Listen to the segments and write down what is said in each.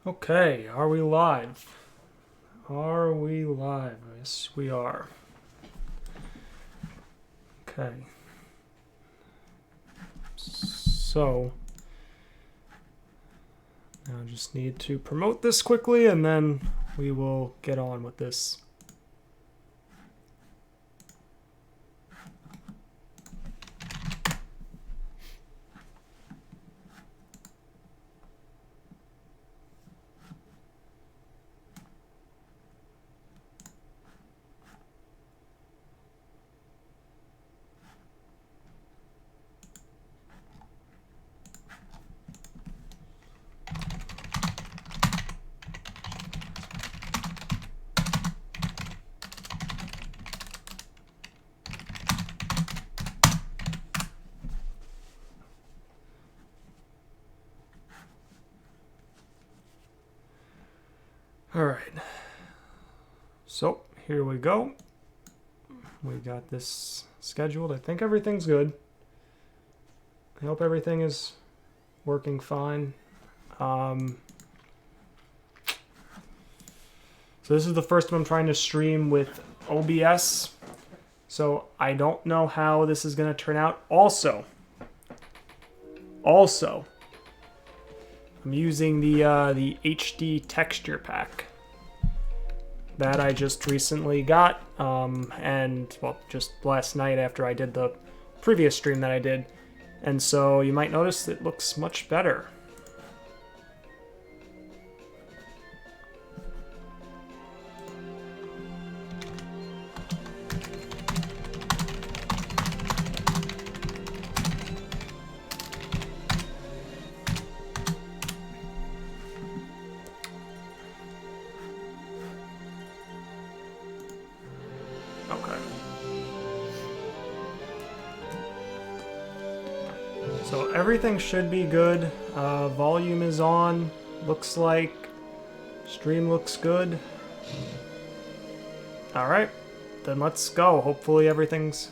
Okay, are we live? Are we live? Yes, we are. Okay. So, now I just need to promote this quickly and then we will get on with this. All right. So, here we go. We got this scheduled. I think everything's good. I hope everything is working fine. So this is the first time I'm trying to stream with OBS. So I don't know how this is going to turn out. Also, I'm using the HD texture pack that I just recently got, and well, just last night after I did the previous stream that I did, and so you might notice it looks much better. So everything should be good. Volume is on. Looks like stream looks good. All right, then let's go. Hopefully everything's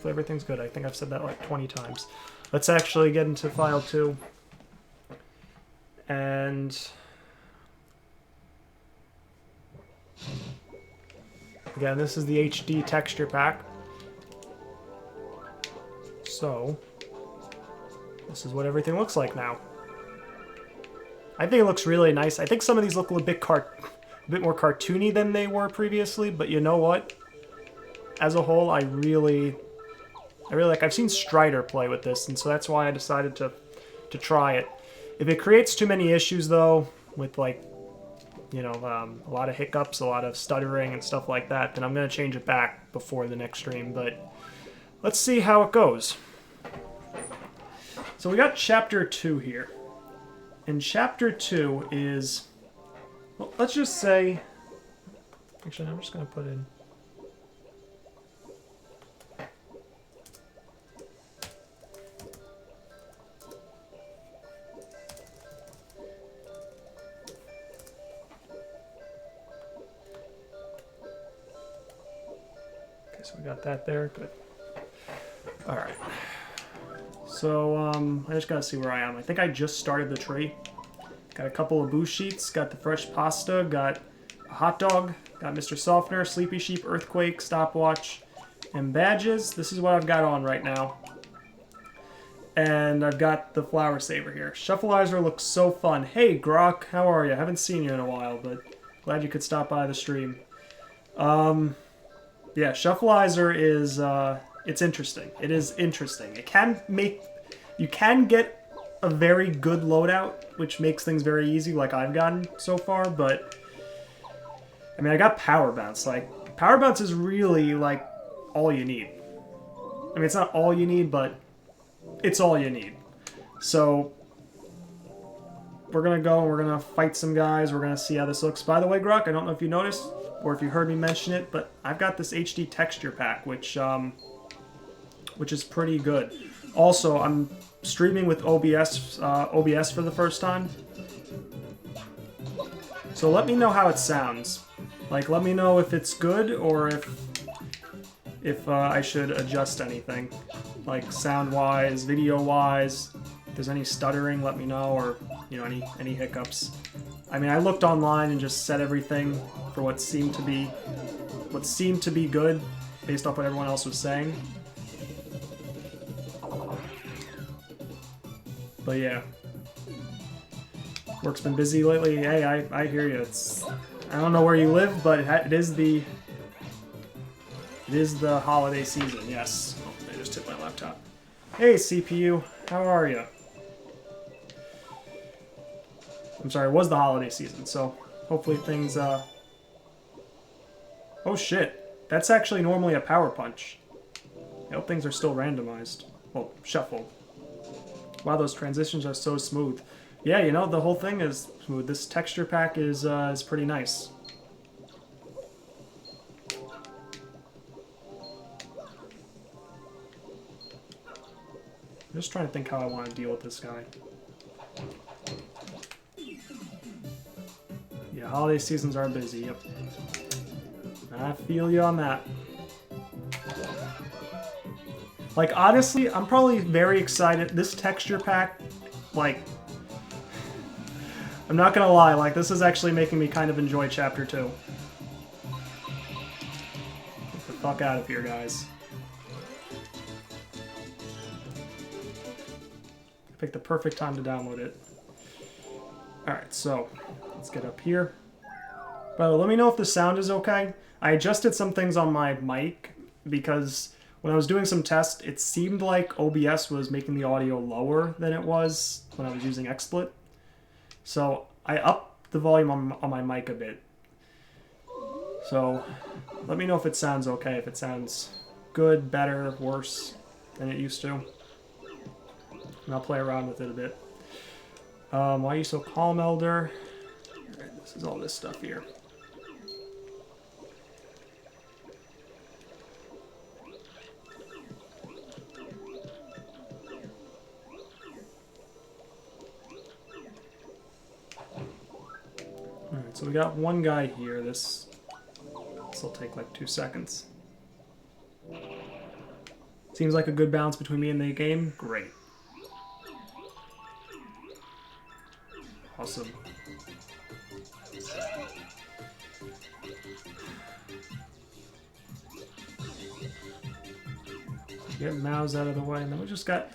good. I think I've said that like 20 times. Let's actually get into file 2. And again, this is the HD texture pack. So this is what everything looks like now. I think it looks really nice. I think some of these look a bit more cartoony than they were previously, but you know what? As a whole, I really like. I've seen Strider play with this, and so that's why I decided to try it. If it creates too many issues, though, with like, you know, a lot of hiccups, a lot of stuttering and stuff like that, then I'm gonna change it back before the next stream. But let's see how it goes. So we got Chapter 2 here. And Chapter 2 is, well, let's just say, actually, I'm just going to put in, okay, so we got that there, good. All right. So, I just gotta see where I am. I think I just started the tree. Got a couple of boo sheets, got the fresh pasta, got a hot dog, got Mr. Softener, Sleepy Sheep, Earthquake, Stopwatch, and badges. This is what I've got on right now. And I've got the Flower Saver here. SHUFFLIZER looks so fun. Hey, Grok, how are you? I haven't seen you in a while, but glad you could stop by the stream. Yeah, SHUFFLIZER is, it's interesting. It is interesting. You can get a very good loadout, which makes things very easy, like I've gotten so far, but I mean, I got Power Bounce. Like, Power Bounce is really, like, all you need. I mean, it's not all you need, but it's all you need. So, we're gonna go and we're gonna fight some guys. We're gonna see how this looks. By the way, Grok, I don't know if you noticed, or if you heard me mention it, but I've got this HD texture pack, which is pretty good. Also, I'm streaming with OBS for the first time. So let me know how it sounds. Like, let me know if it's good or if I should adjust anything. Like, sound-wise, video-wise. If there's any stuttering, let me know, or, you know, any hiccups. I mean, I looked online and just set everything for what seemed to be good based off what everyone else was saying. But yeah, work's been busy lately. Hey, I hear you. I don't know where you live, but it is the holiday season. Yes. Oh, I just hit my laptop. Hey, CPU, how are you? I'm sorry, it was the holiday season, so hopefully things, Oh shit, that's actually normally a power punch. I hope things are still randomized. Well, shuffled. Wow, those transitions are so smooth. Yeah, you know, the whole thing is smooth. This texture pack is pretty nice. I'm just trying to think how I want to deal with this guy. Yeah, holiday seasons are busy, yep. I feel you on that. Like, honestly, I'm probably very excited. This texture pack, like, I'm not gonna lie, like, this is actually making me kind of enjoy Chapter 2. Get the fuck out of here, guys. Pick the perfect time to download it. Alright, so, let's get up here. By the way, let me know if the sound is okay. I adjusted some things on my mic because when I was doing some tests, it seemed like OBS was making the audio lower than it was when I was using XSplit. So I upped the volume on my mic a bit. So let me know if it sounds okay, if it sounds good, better, worse than it used to. And I'll play around with it a bit. Why are you so calm, Elder? Alright, this is all this stuff here. Alright, so we got one guy here. This will take like 2 seconds. Seems like a good balance between me and the game. Great. Awesome. Get Mouse out of the way, and then we just got...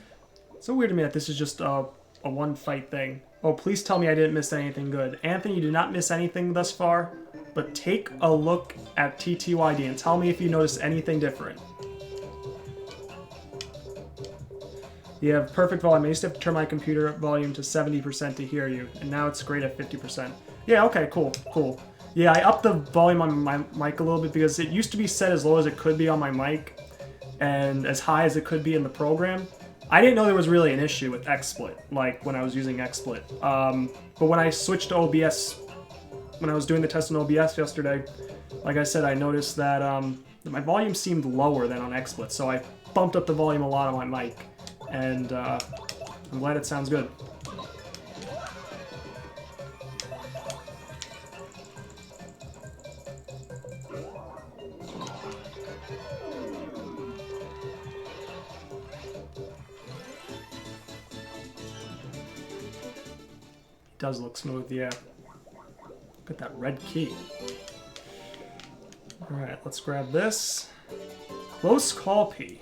It's so weird to me that this is just a one-fight thing. Oh, please tell me I didn't miss anything good. Anthony, you did not miss anything thus far, but take a look at TTYD and tell me if you notice anything different. You have perfect volume. I used to have to turn my computer volume to 70% to hear you, and now it's great at 50%. Yeah, okay, cool, cool. Yeah, I upped the volume on my mic a little bit because it used to be set as low as it could be on my mic and as high as it could be in the program. I didn't know there was really an issue with XSplit, like when I was using XSplit. But when I switched to OBS, when I was doing the test on OBS yesterday, like I said, I noticed that my volume seemed lower than on XSplit, so I bumped up the volume a lot on my mic, and I'm glad it sounds good. Does look smooth, yeah. Look at that red key. Alright, let's grab this. Close call P.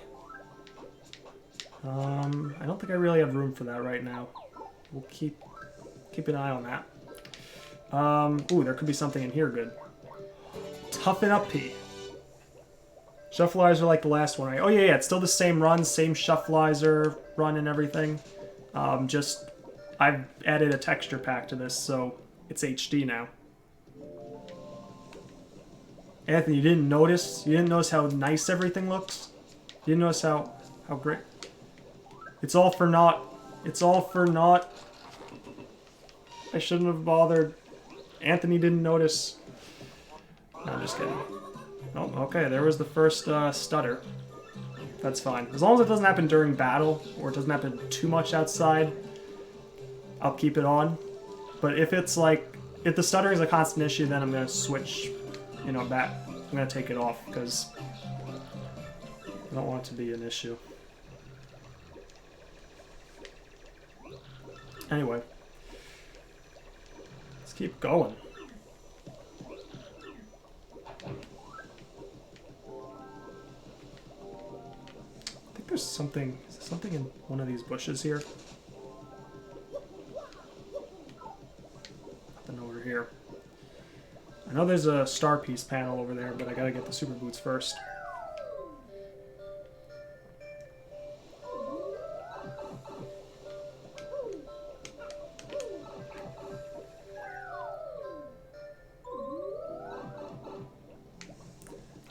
I don't think I really have room for that right now. We'll keep an eye on that. Ooh, there could be something in here good. Toughen up P. Shuffleizer like the last one, right? Oh yeah, it's still the same run, same Shuffleizer run and everything. Just I've added a texture pack to this, so it's HD now. Anthony, you didn't notice? You didn't notice how nice everything looks? You didn't notice how great? It's all for naught. It's all for naught. I shouldn't have bothered. Anthony didn't notice. No, I'm just kidding. Oh, okay, there was the first stutter. That's fine. As long as it doesn't happen during battle, or it doesn't happen too much outside, I'll keep it on. But if it's like, if the stutter is a constant issue, then I'm going to switch, you know, back. I'm going to take it off, because I don't want it to be an issue. Anyway. Let's keep going. I think there's something. Is there something in one of these bushes here? Nothing over here. I know there's a star piece panel over there, but I gotta get the super boots first.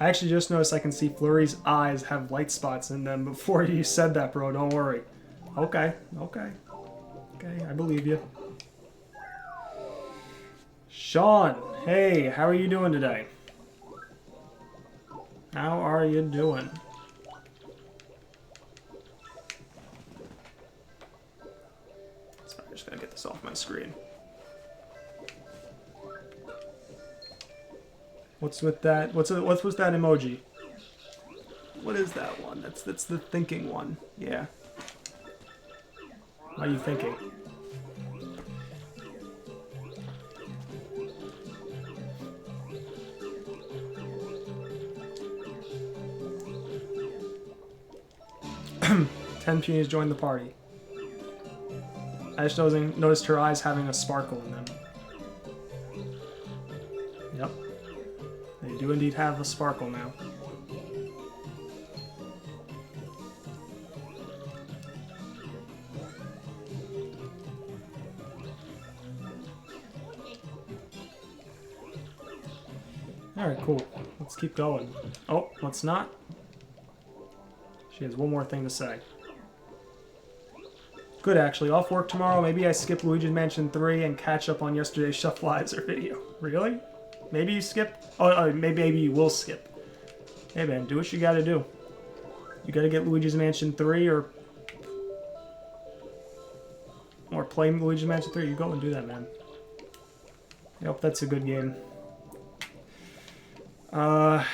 I actually just noticed I can see Flurry's eyes have light spots in them before you said that, bro. Don't worry. Okay, okay. Okay, I believe you. Sean, hey, how are you doing today? How are you doing? So I'm just gonna get this off my screen. What's with that? What's with that emoji? What is that one? That's the thinking one. Yeah. What are you thinking? Ten Punies joined the party. I just noticed her eyes having a sparkle in them. Yep. They do indeed have a sparkle now. Alright, cool. Let's keep going. Oh, let's not. She has one more thing to say. Good, actually. Off work tomorrow. Maybe I skip Luigi's Mansion 3 and catch up on yesterday's SHUFFLIZER video. Really? Maybe you skip? Oh, maybe you will skip. Hey, man, do what you gotta do. You gotta get Luigi's Mansion 3 or play Luigi's Mansion 3. You go and do that, man. I hope that's a good game. No,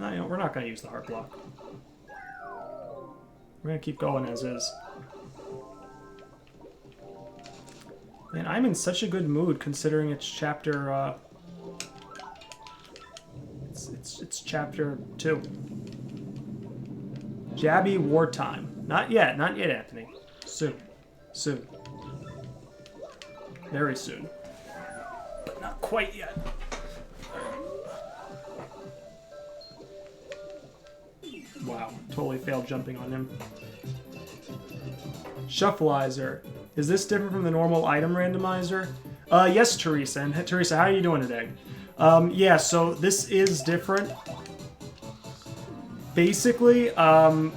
you know, we're not gonna use the heart block. We're gonna keep going as is. Man, I'm in such a good mood considering it's chapter, it's chapter 2. Jabby wartime. Not yet, Anthony. Soon. Soon. Very soon. But not quite yet. Wow, totally failed jumping on him. SHUFFLIZER. Is this different from the normal item randomizer? Yes, Teresa. And Teresa, how are you doing today? Yeah, so this is different. Basically, the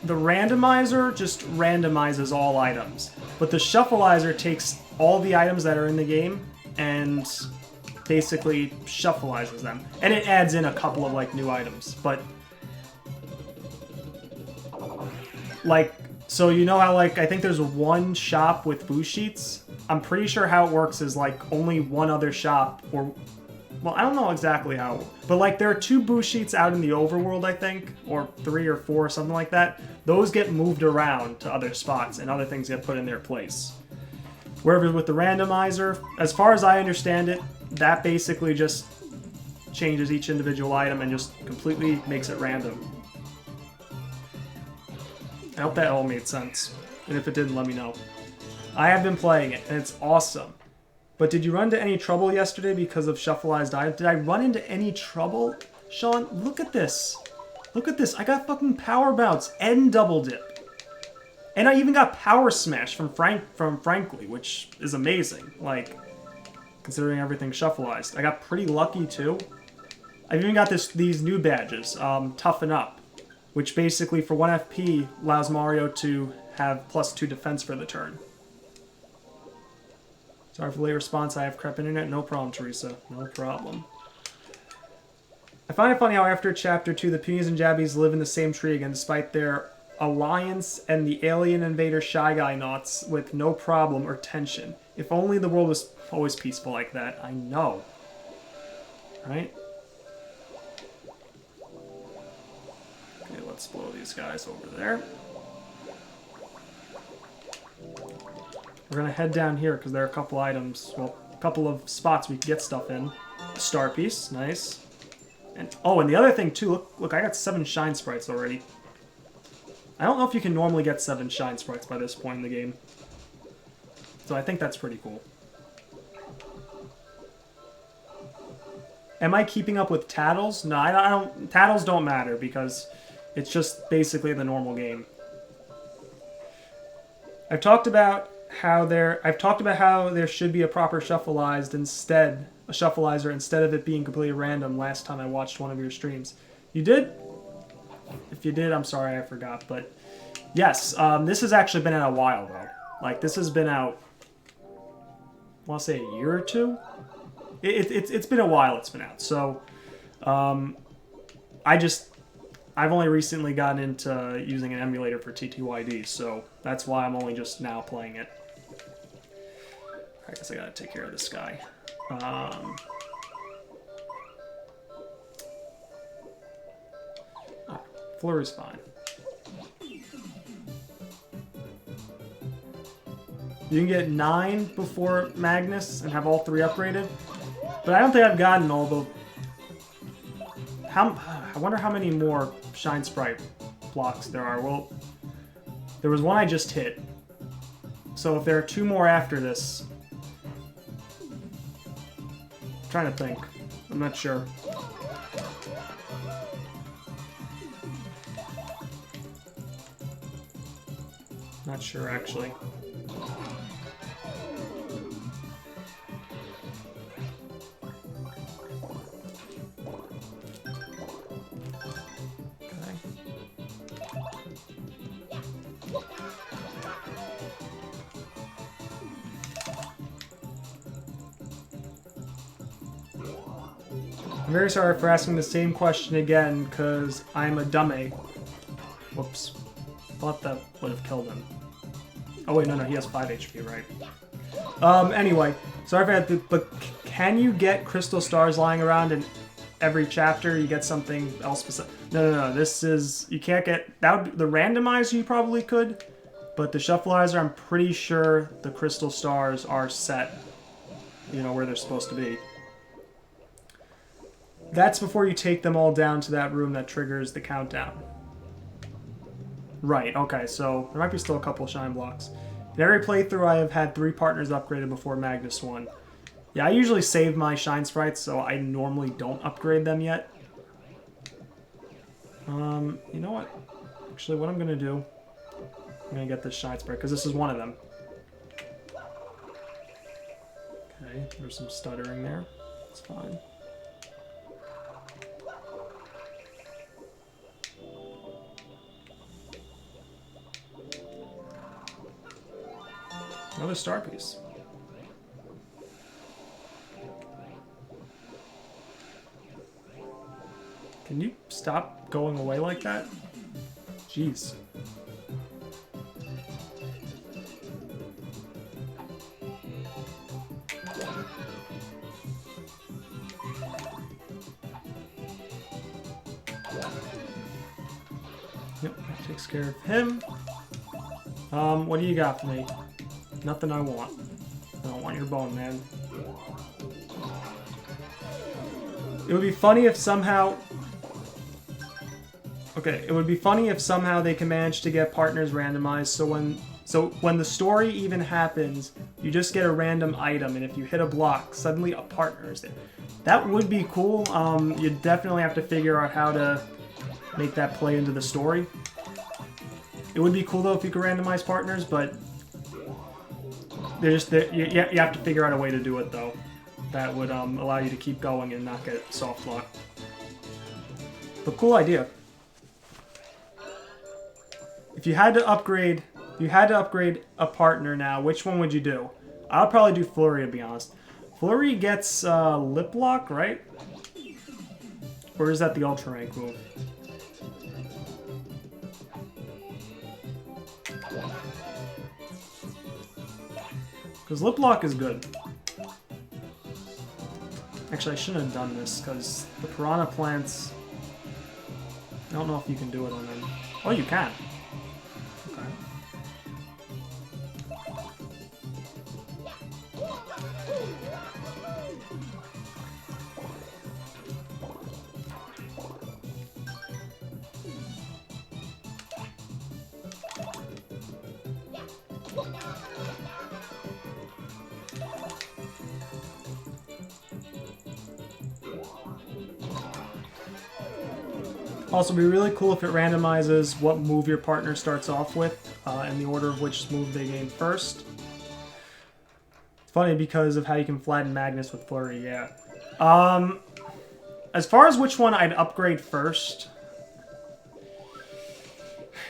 randomizer just randomizes all items. But the SHUFFLIZER takes all the items that are in the game and basically shuffleizes them. And it adds in a couple of, like, new items. But like, so you know how, like, I think there's one shop with boost sheets? I'm pretty sure how it works is, like, only one other shop, or, well, I don't know exactly how, but, like, there are 2 boost sheets out in the overworld, I think, or 3 or 4, something like that. Those get moved around to other spots, and other things get put in their place. Wherever with the randomizer, as far as I understand it, that basically just changes each individual item and just completely makes it random. I hope that all made sense. And if it didn't, let me know. I have been playing it, and it's awesome. But did you run into any trouble yesterday because of shuffleized items? Did I run into any trouble? Sean, look at this. Look at this. I got fucking power bounce and double dip. And I even got power smash from Frankly, which is amazing. Like, considering everything shuffleized. I got pretty lucky, too. I've even got these new badges, Toughen Up, which basically, for 1 FP, allows Mario to have +2 defense for the turn. Sorry for the late response, I have crap internet. No problem, Teresa. No problem. I find it funny how after Chapter 2, the Punies and Jabbies live in the same tree again, despite their alliance and the alien invader Shy Guy knots with no problem or tension. If only the world was always peaceful like that. I know. Right? Okay, let's blow these guys over there. We're gonna head down here because there are a couple items, well, a couple of spots we can get stuff in. A star piece, nice. And oh, and the other thing too, look, I got 7 shine sprites already. I don't know if you can normally get 7 shine sprites by this point in the game. So I think that's pretty cool. Am I keeping up with Tattles? No, I don't. Tattles don't matter because it's just basically the normal game. I've talked about how there should be a proper shuffleizer instead of it being completely random last time I watched one of your streams. You did? If you did, I'm sorry I forgot. But yes, this has actually been out a while though. Like this has been out, I want to say a year or two. It's been a while it's been out. So I've only recently gotten into using an emulator for TTYD, so that's why I'm only just now playing it. I guess I gotta take care of this guy. Oh, Flurry's fine. You can get 9 before Magnus and have all 3 upgraded, but I don't think I've gotten all the... I wonder how many more Shine Sprite blocks there are. Well, there was one I just hit. So if there are 2 more after this... I'm trying to think. I'm not sure. Not sure, actually. I'm very sorry for asking the same question again, because I'm a dummy. Whoops. Thought that would have killed him. Oh wait, no, he has 5 HP, right? Anyway, sorry for that, but can you get crystal stars lying around in every chapter? You get something else besides... No, this is... You can't get... That would, the randomizer you probably could, but the shuffleizer, I'm pretty sure the crystal stars are set, you know, where they're supposed to be. That's before you take them all down to that room that triggers the countdown. Right, okay, so there might be still a couple shine blocks. In every playthrough, I have had 3 partners upgraded before Magnus 1. Yeah, I usually save my shine sprites, so I normally don't upgrade them yet. You know what? Actually, what I'm going to do... I'm going to get this shine sprite, because this is one of them. Okay, there's some stuttering there. It's fine. Another star piece. Can you stop going away like that? Jeez. Yep, that takes care of him. What do you got for me? Nothing I want. I don't want your bone, man. It would be funny if somehow... Okay, it would be funny if somehow they can manage to get partners randomized, so when the story even happens, you just get a random item, and if you hit a block, suddenly a partner is there. That would be cool. You definitely have to figure out how to make that play into the story. It would be cool, though, if you could randomize partners, but... You have to figure out a way to do it, though. That would allow you to keep going and not get soft lock. But cool idea. If you had to upgrade a partner now, which one would you do? I would probably do Flurry, to be honest. Flurry gets lip lock, right? Or is that the ultra rank move? Because lip lock is good. Actually, I shouldn't have done this, because the piranha plants... I don't know if you can do it on them. Oh, you can. Okay. Also, it'd be really cool if it randomizes what move your partner starts off with and the order of which move they gain first. It's funny because of how you can flatten Magnus with Flurry, yeah. As far as which one I'd upgrade first...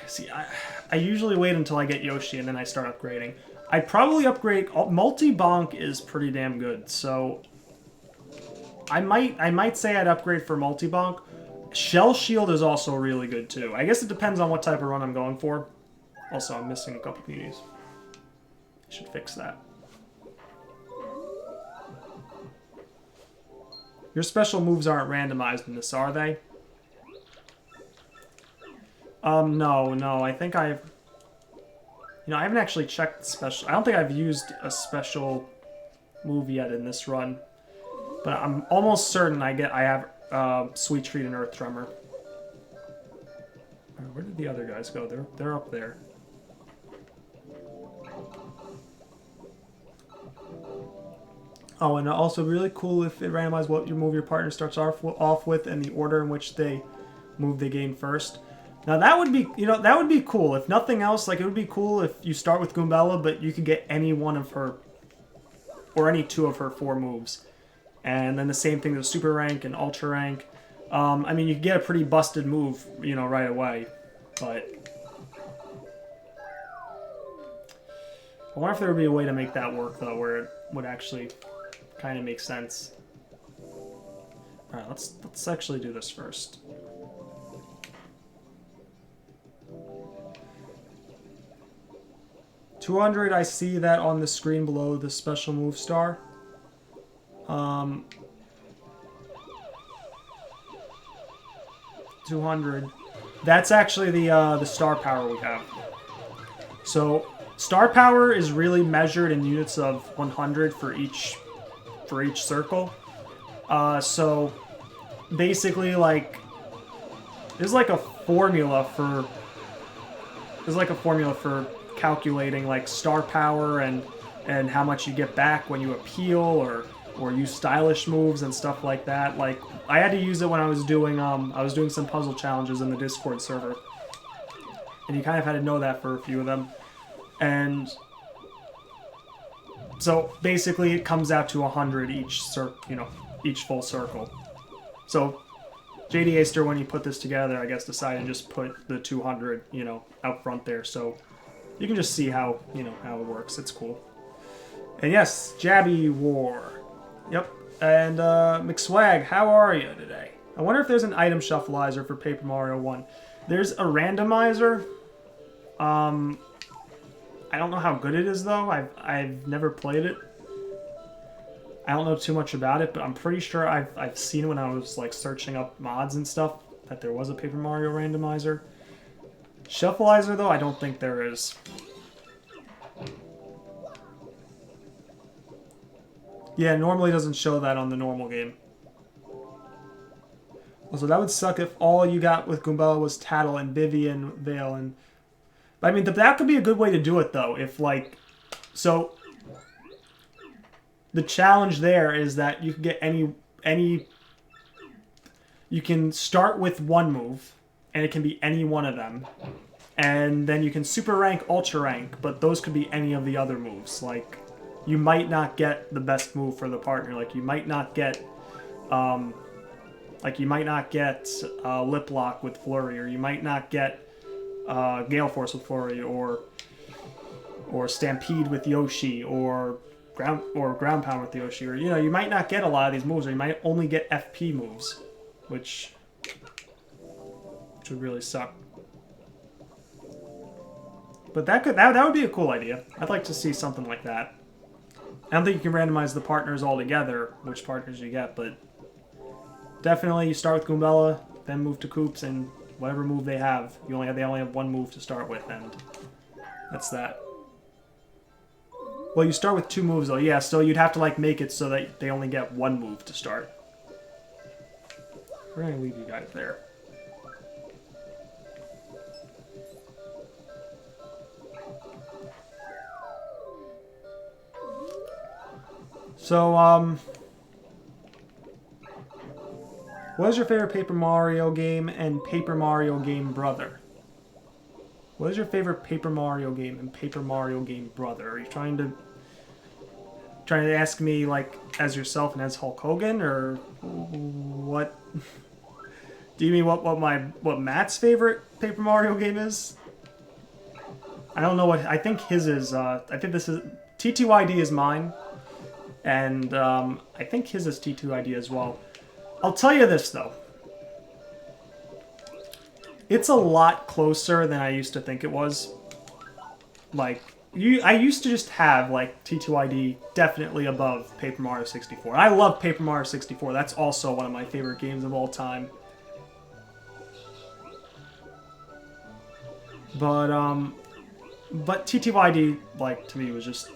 See, I usually wait until I get Yoshi and then I start upgrading. I'd probably upgrade... Multi-Bonk is pretty damn good, so... I might say I'd upgrade for Multi-Bonk. Shell Shield is also really good, too. I guess it depends on what type of run I'm going for. Also, I'm missing a couple beauties. I should fix that. Your special moves aren't randomized in this, are they? No. I think I've... You know, I haven't actually checked the special... I don't think I've used a special move yet in this run. But I'm almost certain I have Sweet Treat and Earth Tremor. Where did the other guys go? They're up there. Oh, and also really cool if it randomized what your move your partner starts off with and the order in which they move they gain first. Now that would be, you know, that would be cool. If nothing else, like it would be cool if you start with Goombella, but you could get any one of her, or any two of her 4 moves. And then the same thing with Super Rank and Ultra Rank. I mean, you could get a pretty busted move, you know, right away. But I wonder if there would be a way to make that work, though, where it would actually kind of make sense. Alright, let's actually do this first. $200, I see that on the screen below the special move star. $200. That's actually the star power we have. So star power is really measured in units of 100 for each circle. So basically, like, there's like a formula for calculating like star power and how much you get back when you appeal or use stylish moves and stuff like that. Like, I had to use it when I was doing some puzzle challenges in the Discord server, and you kind of had to know that for a few of them. And so basically, it comes out to 100 each full circle. So JD Aster, when he put this together, I guess decided to just put the 200, out front there, so you can just see how it works. It's cool. And yes, Jabby War. Yep. And McSwag, how are you today? I wonder if there's an item shuffleizer for Paper Mario 1. There's a randomizer. I don't know how good it is, though. I've never played it. I don't know too much about it, but I'm pretty sure I've seen it when I was like searching up mods and stuff, that there was a Paper Mario randomizer. Shuffleizer, though, I don't think there is. Yeah, normally doesn't show that on the normal game. Also, that would suck if all you got with Goombella was Tattle and Bivy and Vale. But I mean, that could be a good way to do it, though. If, like... So, the challenge there is that you can get any... You can start with one move, and it can be any one of them. And then you can Super Rank, Ultra Rank, but those could be any of the other moves. Like, you might not get the best move for the partner. Like, you might not get... Lip Lock with Flurry, or you might not get Gale Force with Flurry, or Stampede with Yoshi, or Ground Pound with Yoshi, or you might not get a lot of these moves, or you might only get FP moves, which would really suck. But that would be a cool idea. I'd like to see something like that. I don't think you can randomize the partners all together, which partners you get, but definitely you start with Goombella, then move to Koops, and whatever move they have, they only have one move to start with, and that's that. Well, you start with 2 moves, though. Yeah, so you'd have to like make it so that they only get 1 move to start. We're gonna leave you guys there. So, What is your favorite Paper Mario game and Paper Mario game brother? What is your favorite Paper Mario game and Paper Mario game brother? Are you trying to ask me like as yourself and as Hulk Hogan, or what? Do you mean what Matt's favorite Paper Mario game is? I don't know what I think his is. I think this is TTYD is mine, and I think his is TTYD as well. I'll tell you this though. It's a lot closer than I used to think it was. Like, I used to just have, like, TTYD definitely above Paper Mario 64. I love Paper Mario 64. That's also one of my favorite games of all time. But TTYD, like, to me, was just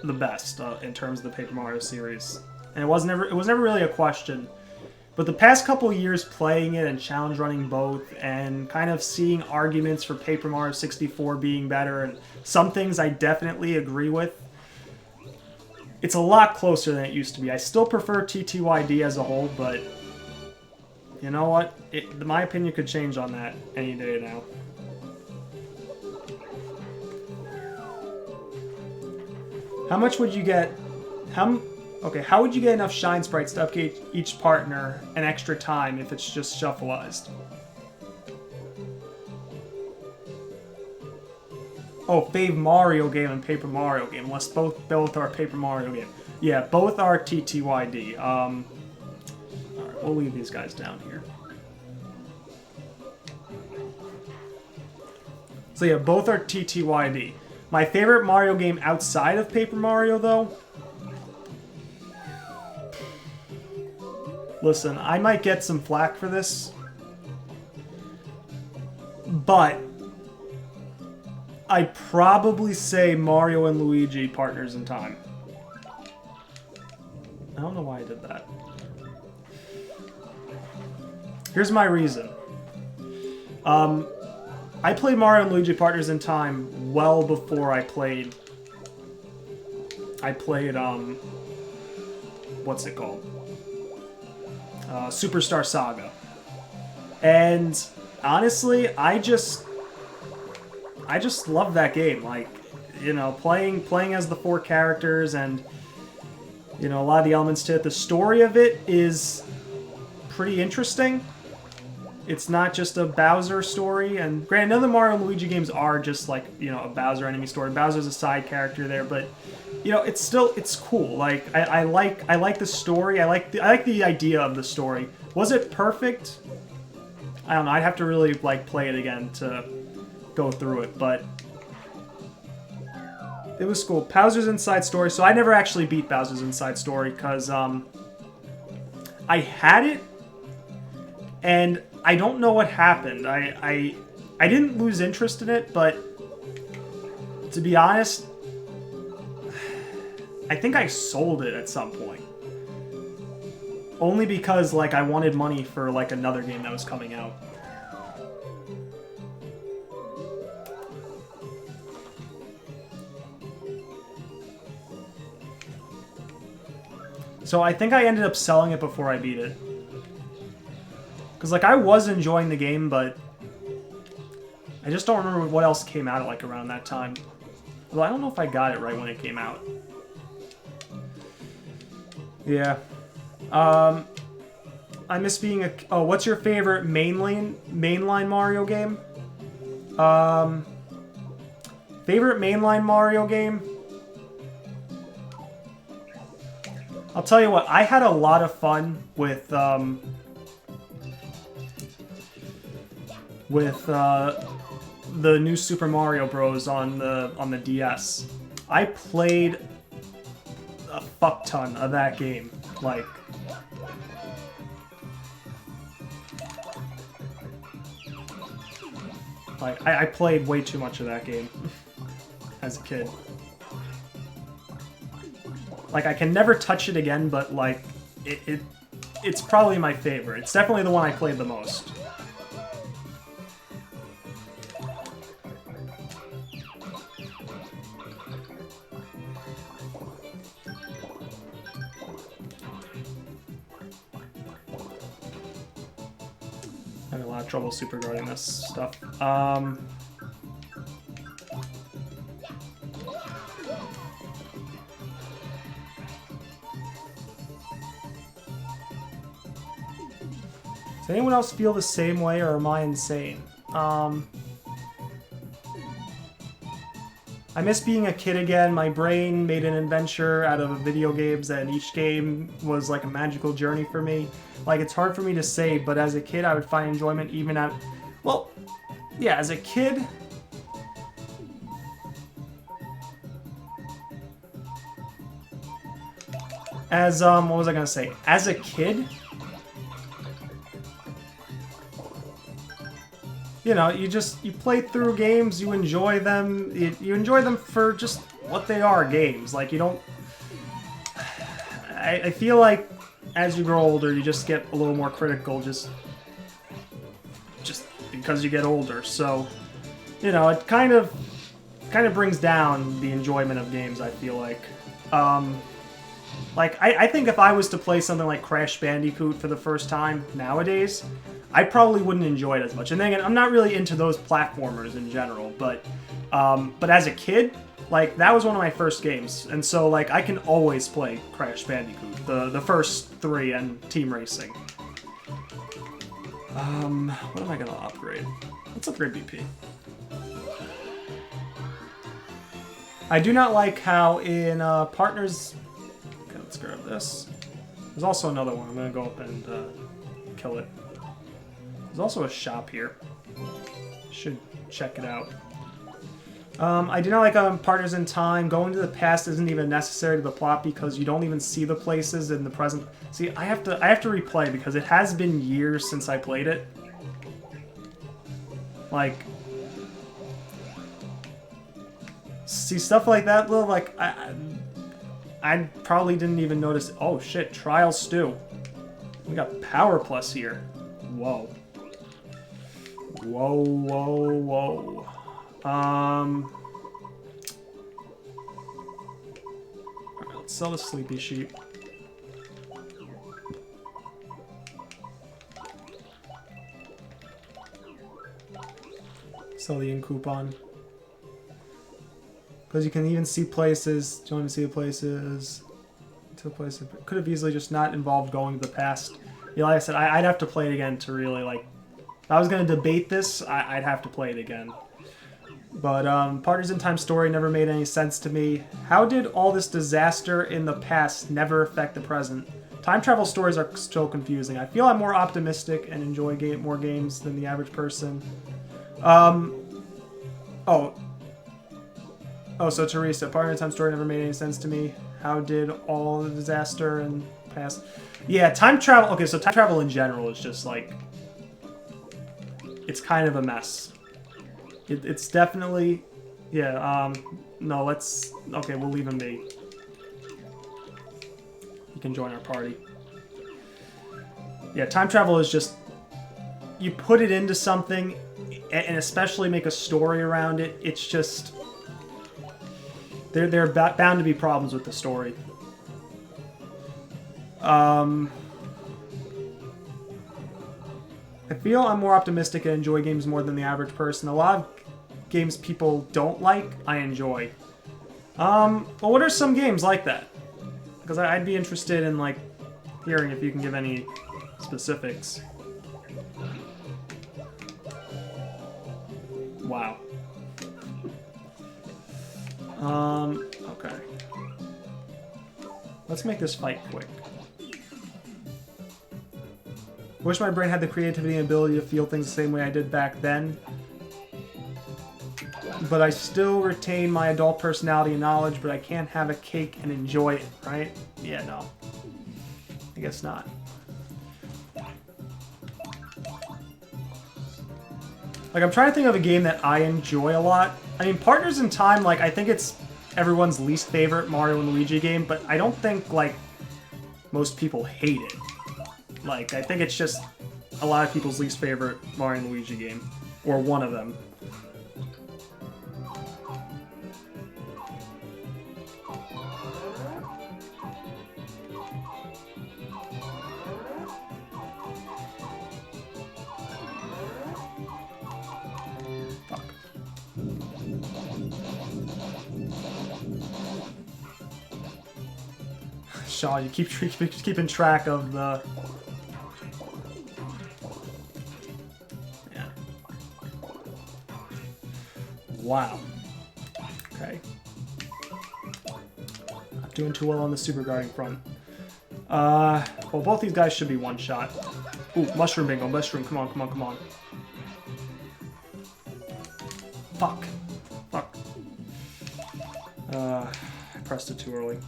the best in terms of the Paper Mario series. And it was never really a question. But the past couple years playing it and challenge running both and kind of seeing arguments for Paper Mario 64 being better and some things I definitely agree with, it's a lot closer than it used to be. I still prefer TTYD as a whole, but you know what? My opinion could change on that any day now. How much would you get? How would you get enough shine sprites to upgrade each partner an extra time if it's just shuffleized? Oh, fave Mario game and Paper Mario game. Unless both are Paper Mario game. Yeah, both are TTYD. Alright, we'll leave these guys down here. So yeah, both are TTYD. My favorite Mario game outside of Paper Mario, though... Listen, I might get some flack for this, but I'd probably say Mario and Luigi Partners in Time. I don't know why I did that. Here's my reason. I played Mario and Luigi Partners in Time well before I played, what's it called? Superstar Saga. And honestly, I just love that game. Like, you know, playing as the four characters and, you know, a lot of the elements to it. The story of it is pretty interesting. It's not just a Bowser story, and granted, none of the Mario and Luigi games are just like, you know, a Bowser enemy story. Bowser's a side character there, but you know, it's cool. Like I like the story. I like the idea of the story. Was it perfect? I don't know. I'd have to really like play it again to go through it, but it was cool. Bowser's Inside Story. So I never actually beat Bowser's Inside Story because I had it, and I don't know what happened. I didn't lose interest in it, but to be honest, I think I sold it at some point. Only because, like, I wanted money for, like, another game that was coming out. So I think I ended up selling it before I beat it. Because, like, I was enjoying the game, but I just don't remember what else came out at, like, around that time. Although I don't know if I got it right when it came out. Yeah. I miss being a... Oh, what's your favorite mainline Mario game? Favorite mainline Mario game? I'll tell you what, I had a lot of fun with the new Super Mario Bros. on the DS. I played a fuck ton of that game. Like, I played way too much of that game as a kid. Like, I can never touch it again, but like, it's probably my favorite. It's definitely the one I played the most. having a lot of trouble superguarding this stuff. Does anyone else feel the same way, or am I insane? I miss being a kid again. My brain made an adventure out of video games, and each game was like a magical journey for me. Like, it's hard for me to say, but as a kid, I would find enjoyment even at... Well, yeah, as a kid... As, what was I gonna say? As a kid... You know, you play through games, you enjoy them, you enjoy them for just what they are, games. Like, you don't... I feel like as you grow older, you just get a little more critical just because you get older. So, you know, it kind of brings down the enjoyment of games, I feel like. Like, I think if I was to play something like Crash Bandicoot for the first time nowadays, I probably wouldn't enjoy it as much. And then again, I'm not really into those platformers in general, but as a kid, like, that was one of my first games. And so, like, I can always play Crash Bandicoot, the first 3 and Team Racing. What am I gonna upgrade? Let's upgrade BP. I do not like how in Partners... Okay, let's grab this. There's also another one. I'm gonna go up and kill it. There's also a shop here. Should check it out. I do not like Partners in Time. Going to the past isn't even necessary to the plot because you don't even see the places in the present. See, I have to replay because it has been years since I played it. Like, see, stuff like that, little, like, I probably didn't even notice. Oh shit, Trial Stew. We got Power Plus here. Whoa. Whoa, whoa, whoa. Alright, let's sell the Sleepy Sheep. Sell the in coupon. Because you can even see places. Don't even see the places. To a place that could have easily just not involved going to the past. Yeah, like I said, I'd have to play it again to really, like... If I was going to debate this, I'd have to play it again. But, Partners in Time story never made any sense to me. How did all this disaster in the past never affect the present? Time travel stories are still confusing. I feel I'm more optimistic and enjoy more games than the average person. Oh, so Teresa, Partners in Time story never made any sense to me. How did all the disaster in the past... Yeah, time travel... Okay, so time travel in general is just, like... It's kind of a mess. It's definitely... Yeah, no, let's... Okay, we'll leave him be. He can join our party. Yeah, time travel is just... You put it into something, and especially make a story around it, it's just... There are bound to be problems with the story. I feel I'm more optimistic and enjoy games more than the average person. A lot of games people don't like, I enjoy. Well, what are some games like that? Because I'd be interested in, like, hearing if you can give any specifics. Wow. Okay. Let's make this fight quick. Wish my brain had the creativity and ability to feel things the same way I did back then. But I still retain my adult personality and knowledge, but I can't have a cake and enjoy it, right? Yeah, no. I guess not. Like, I'm trying to think of a game that I enjoy a lot. I mean, Partners in Time, like, I think it's everyone's least favorite Mario and Luigi game, but I don't think, like, most people hate it. Like, I think it's just a lot of people's least favorite Mario and Luigi game. Or one of them. Shaw, you keep keeping track of the... Yeah. Wow. Okay. Not doing too well on the super guarding front. Well, both these guys should be one shot. Ooh, mushroom bingo, mushroom, come on, come on, come on. Fuck. Fuck. I pressed it too early.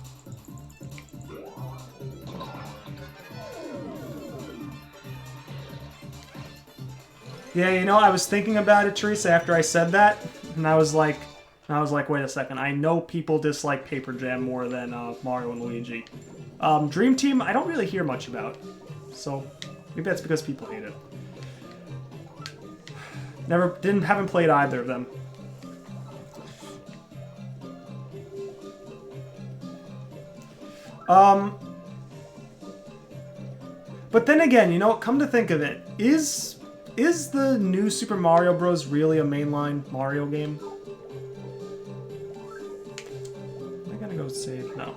Yeah, you know, I was thinking about it, Teresa, after I said that, and I was like, wait a second, I know people dislike Paper Jam more than Mario and Luigi. Dream Team, I don't really hear much about, so maybe that's because people hate it. Haven't played either of them. But then again, you know, come to think of it, is the new Super Mario Bros. Really a mainline Mario game? Am I gonna go save? No.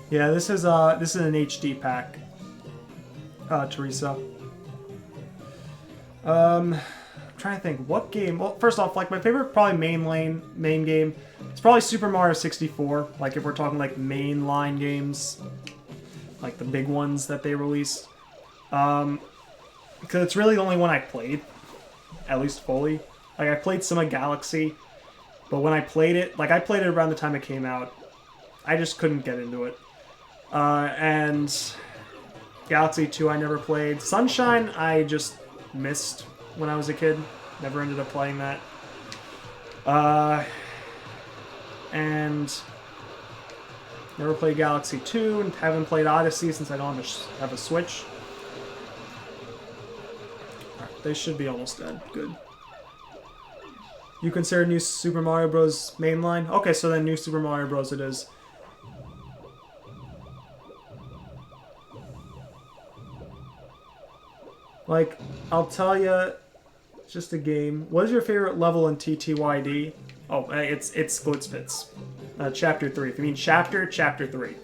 Yeah, this is an HD pack, Teresa. I'm trying to think what game. Well, first off, like my favorite probably main game. It's probably Super Mario 64. Like if we're talking like mainline games, like the big ones that they released. Because it's really the only one I played, at least fully. Like I played some of Galaxy, but when I played it, like I played it around the time it came out, I just couldn't get into it. And Galaxy 2 I never played. Sunshine I just missed when I was a kid. Never ended up playing that. And never played Galaxy 2 and haven't played Odyssey since I don't have a Switch. Alright, they should be almost dead. Good. You consider New Super Mario Bros. Mainline? Okay, so then New Super Mario Bros. It is. Like, I'll tell you, it's just a game. What is your favorite level in TTYD? Oh, it's Glitzpits. Chapter 3. If you mean Chapter 3.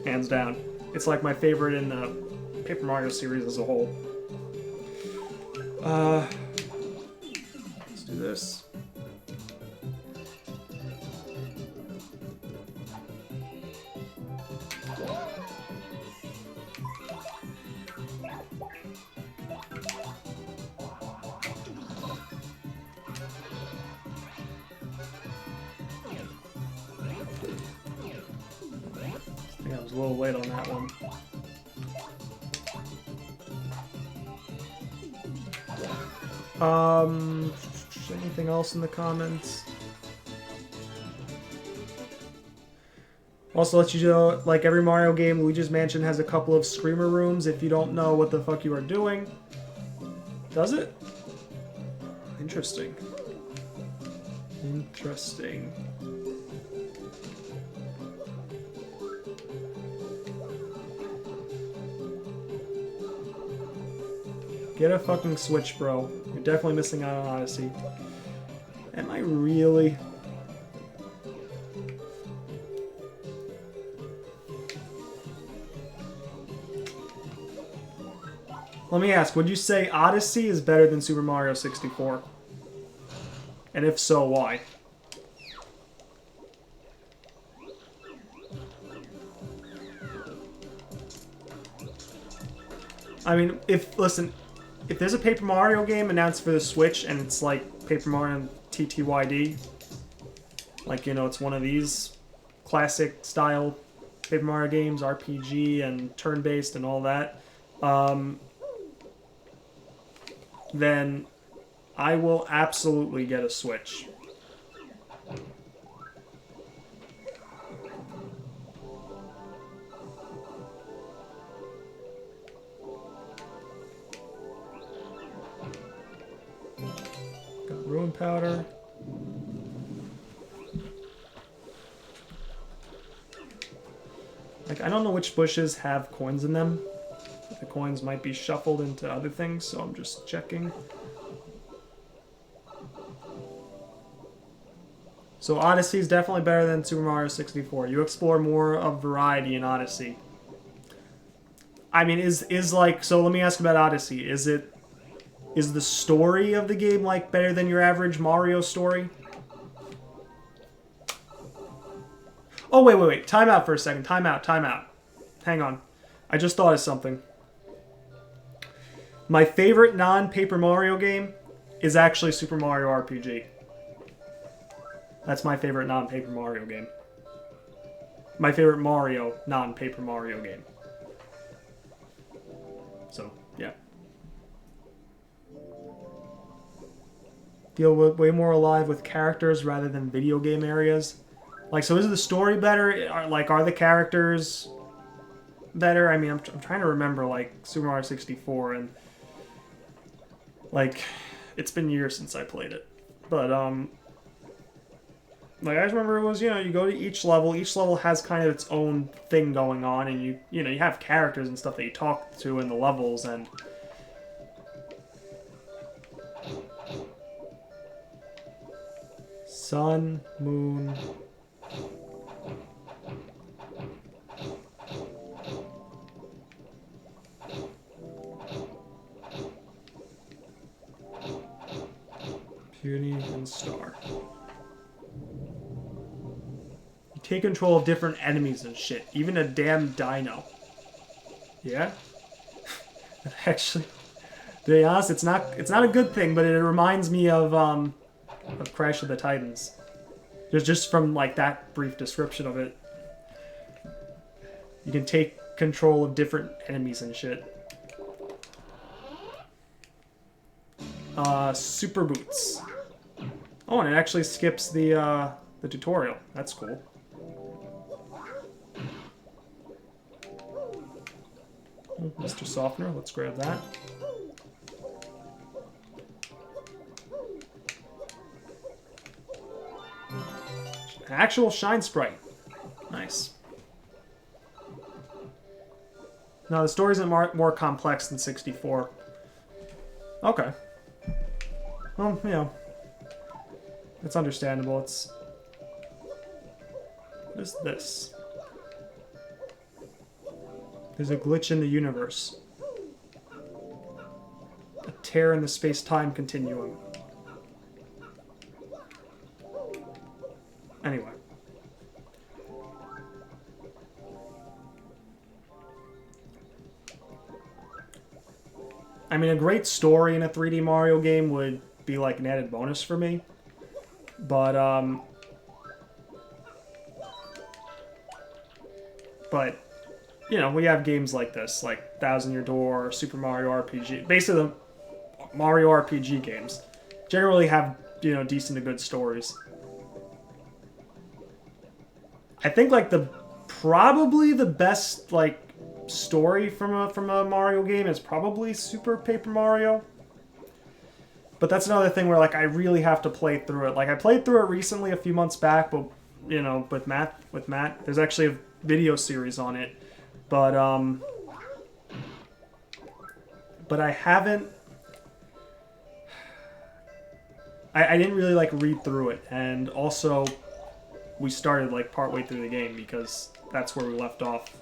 Hands down. It's like my favorite in the Paper Mario series as a whole. Let's do this. I was a little late on that one. Anything else in the comments? Also, let you know, like every Mario game, Luigi's Mansion has a couple of screamer rooms if you don't know what the fuck you are doing. Does it? Interesting. Interesting. Get a fucking Switch, bro. You're definitely missing out on Odyssey. Am I really? Let me ask, would you say Odyssey is better than Super Mario 64? And if so, why? I mean, if there's a Paper Mario game announced for the Switch and it's like Paper Mario TTYD, like, you know, it's one of these classic style Paper Mario games, RPG and turn-based and all that, then I will absolutely get a Switch. Got Ruin Powder. Like, I don't know which bushes have coins in them. The coins might be shuffled into other things, so I'm just checking. So Odyssey is definitely better than Super Mario 64. You explore more of variety in Odyssey. I mean, is like, so let me ask about Odyssey. Is the story of the game like better than your average Mario story? Oh, wait. Time out for a second. Time out. Hang on. I just thought of something. My favorite non-Paper Mario game is actually Super Mario RPG. That's my favorite non-Paper Mario game. My favorite Mario non-Paper Mario game. So, yeah. Feel way more alive with characters rather than video game areas. Like, so is the story better? Are the characters better? I mean, I'm trying to remember, like, Super Mario 64, and, like, it's been years since I played it. But, like, I just remember it was, you go to each level has kind of its own thing going on, and you have characters and stuff that you talk to in the levels, and... Sun, moon... Puny and star. You take control of different enemies and shit. Even a damn dino. Yeah? Actually, to be honest, it's not a good thing, but it reminds me of Crash of the Titans. Just from like that brief description of it. You can take control of different enemies and shit. Super Boots. Oh, and it actually skips the tutorial. That's cool. Mr. Softener, let's grab that. An actual Shine Sprite. Nice. Now, the story isn't more complex than 64. Okay. Well, it's understandable. What is this? There's a glitch in the universe. A tear in the space-time continuum. Anyway. I mean, a great story in a 3D Mario game would be like an added bonus for me. But, we have games like this, like Thousand Year Door, Super Mario RPG. Basically, the Mario RPG games generally have, decent to good stories. I think, like, probably the best, like, story from a Mario game is probably Super Paper Mario. But that's another thing where, like, I really have to play through it. Like, I played through it recently a few months back, but, with Matt. There's actually a video series on it. But I haven't... I didn't really, like, read through it. And also, we started, like, partway through the game because that's where we left off.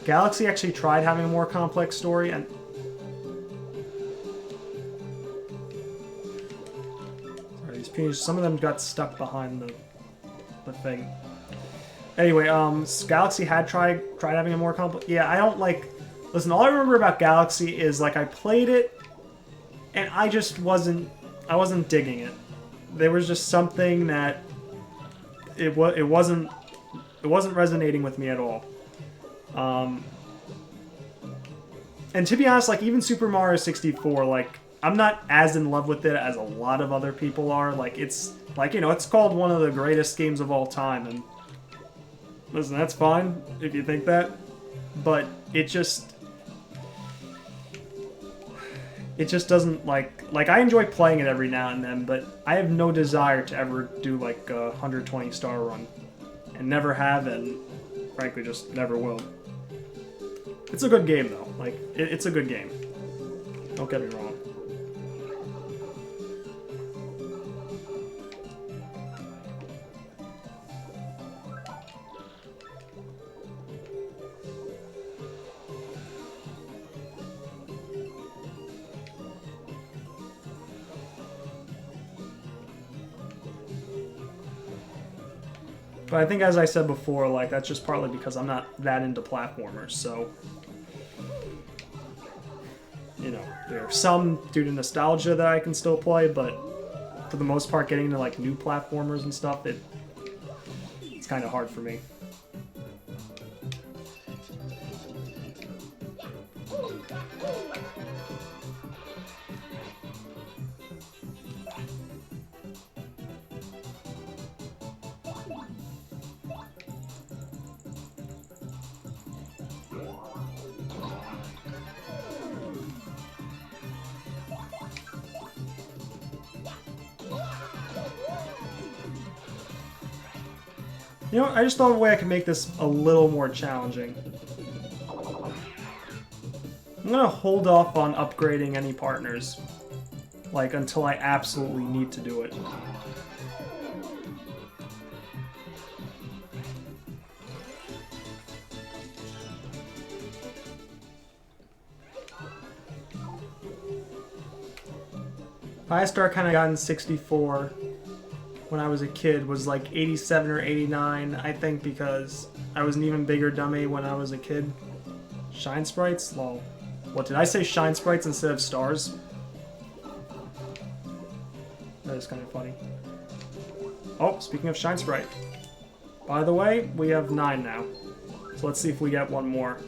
Galaxy actually tried having a more complex story, and sorry, these peonies, some of them got stuck behind the thing. Anyway, Galaxy had tried having a more complex. Yeah, I don't like. Listen, all I remember about Galaxy is like I played it, and I just wasn't digging it. There was just something that it wasn't resonating with me at all. And to be honest, like, even Super Mario 64, like, I'm not as in love with it as a lot of other people are. Like, it's, like, it's called one of the greatest games of all time, and listen, that's fine if you think that, but it just... it just doesn't like I enjoy playing it every now and then, but I have no desire to ever do like a 120 star run, and never have, and frankly just never will. It's a good game though. Like it's a good game. Don't get me wrong. But I think, as I said before, like, that's just partly because I'm not that into platformers, so... You know, there are some due to nostalgia that I can still play, but for the most part, getting into, like, new platformers and stuff, it's kind of hard for me. You know, I just thought of a way I could make this a little more challenging. I'm gonna hold off on upgrading any partners, like, until I absolutely need to do it. Highest star kind of gotten 64 when I was a kid was like 87 or 89, I think, because I was an even bigger dummy when I was a kid. Shine sprites? Lol. What, did I say shine sprites instead of stars? That is kind of funny. Oh, speaking of shine sprite. By the way, we have 9 now. So let's see if we get one more.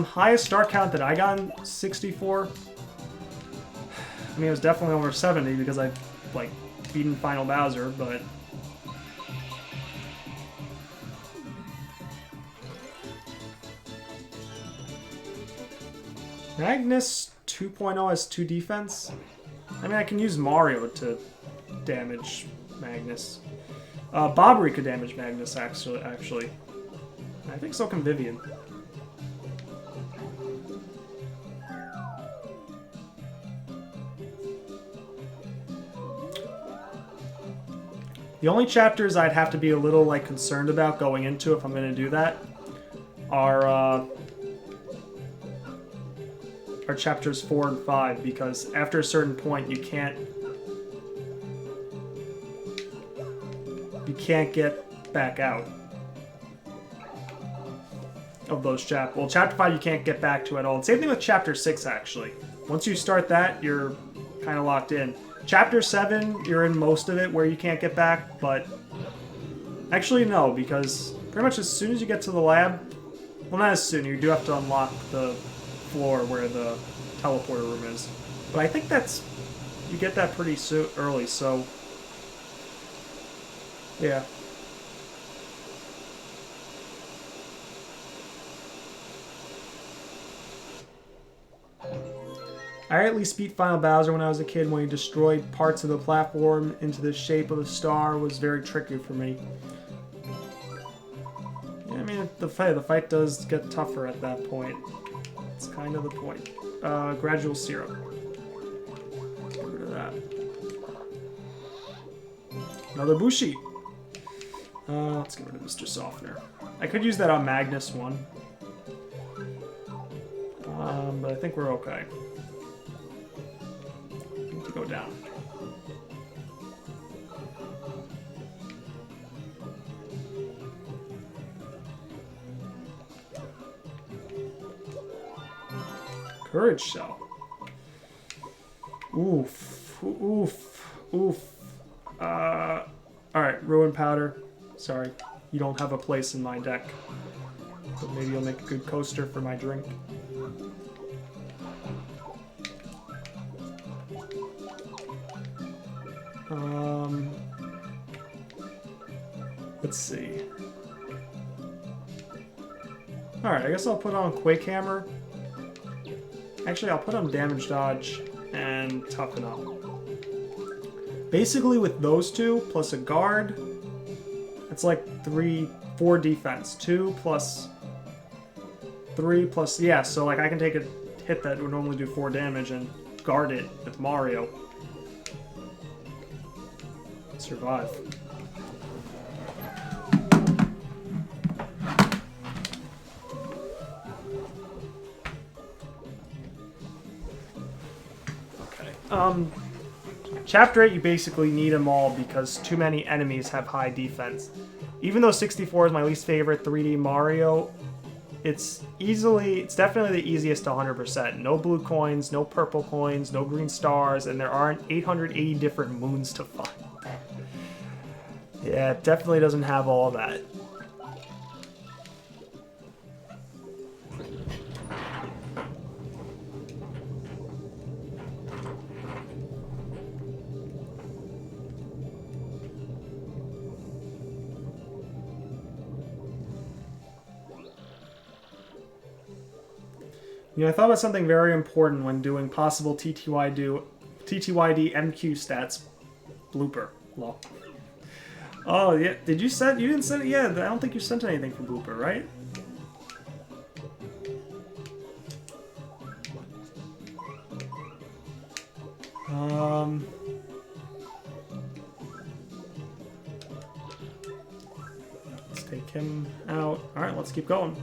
Highest star count that I got in 64. I mean, it was definitely over 70 because I, like, beaten Final Bowser, but... Magnus 2.0 has 2 defense? I mean, I can use Mario to damage Magnus. Bobbery could damage Magnus, actually. I think so can Vivian. The only chapters I'd have to be a little, like, concerned about going into if I'm going to do that are chapters 4 and 5, because after a certain point you can't get back out of those chapters. Well, chapter 5 you can't get back to at all. And same thing with chapter 6, actually. Once you start that, you're kind of locked in. Chapter 7, you're in most of it where you can't get back, but... Actually, no, because pretty much as soon as you get to the lab... Well, not as soon, you do have to unlock the floor where the teleporter room is. But I think that's... You get that pretty early, so... Yeah. I at least beat Final Bowser when I was a kid. When he destroyed parts of the platform into the shape of a star was very tricky for me. Yeah, I mean, the fight does get tougher at that point. It's kind of the point. Gradual syrup. Let's get rid of that. Another Bushi. Let's get rid of Mr. Softener. I could use that on Magnus 1. But I think we're okay. Go down. Courage shell. Oof. Oof. Oof. Alright, ruin powder. Sorry, you don't have a place in my deck. But maybe you'll make a good coaster for my drink. Let's see. Alright, I guess I'll put on Quake Hammer. Actually, I'll put on Damage Dodge and Toughen Up. Basically, with those two, plus a guard, it's like 4 defense. 2 plus 3 plus... Yeah, so like I can take a hit that would normally do 4 damage and guard it with Mario. Survive. Chapter 8, you basically need them all because too many enemies have high defense. Even though 64 is my least favorite 3D Mario, it's definitely the easiest to 100%. No blue coins, no purple coins, no green stars, and there aren't 880 different moons to find. Yeah, it definitely doesn't have all that. You know, I thought about something very important when doing possible TTYD MQ stats blooper. Lol. Oh, yeah. Did you send... You didn't send it? Yeah, I don't think you sent anything for blooper, right? Let's take him out. Alright, let's keep going.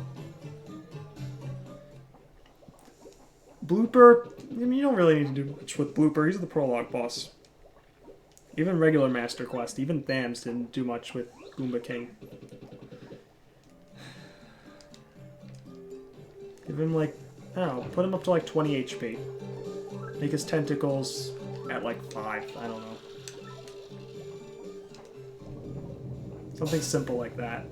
Blooper, I mean, you don't really need to do much with Blooper. He's the prologue boss. Even regular Master Quest, even Thams didn't do much with Goomba King. Give him like, I don't know, put him up to like 20 HP. Make his tentacles at like 5, I don't know. Something simple like that.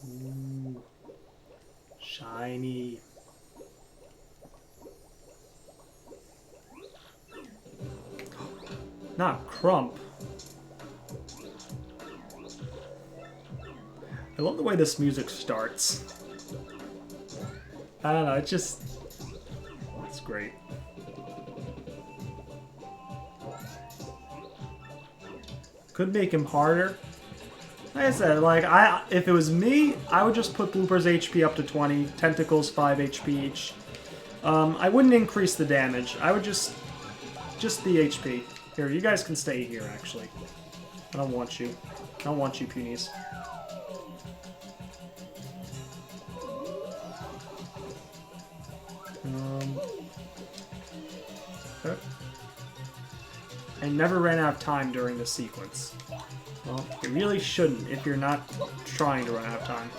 Ooh. Shiny. Not Crump. I love the way this music starts. I don't know, it's just... It's great. Could make him harder. Like I said, like, if it was me, I would just put Blooper's HP up to 20, Tentacles 5 HP each. I wouldn't increase the damage. I would just the HP. Here, you guys can stay here, actually. I don't want you. I don't want you, Punies. Okay. I never ran out of time during the sequence. Well, you really shouldn't if you're not trying to run out of time.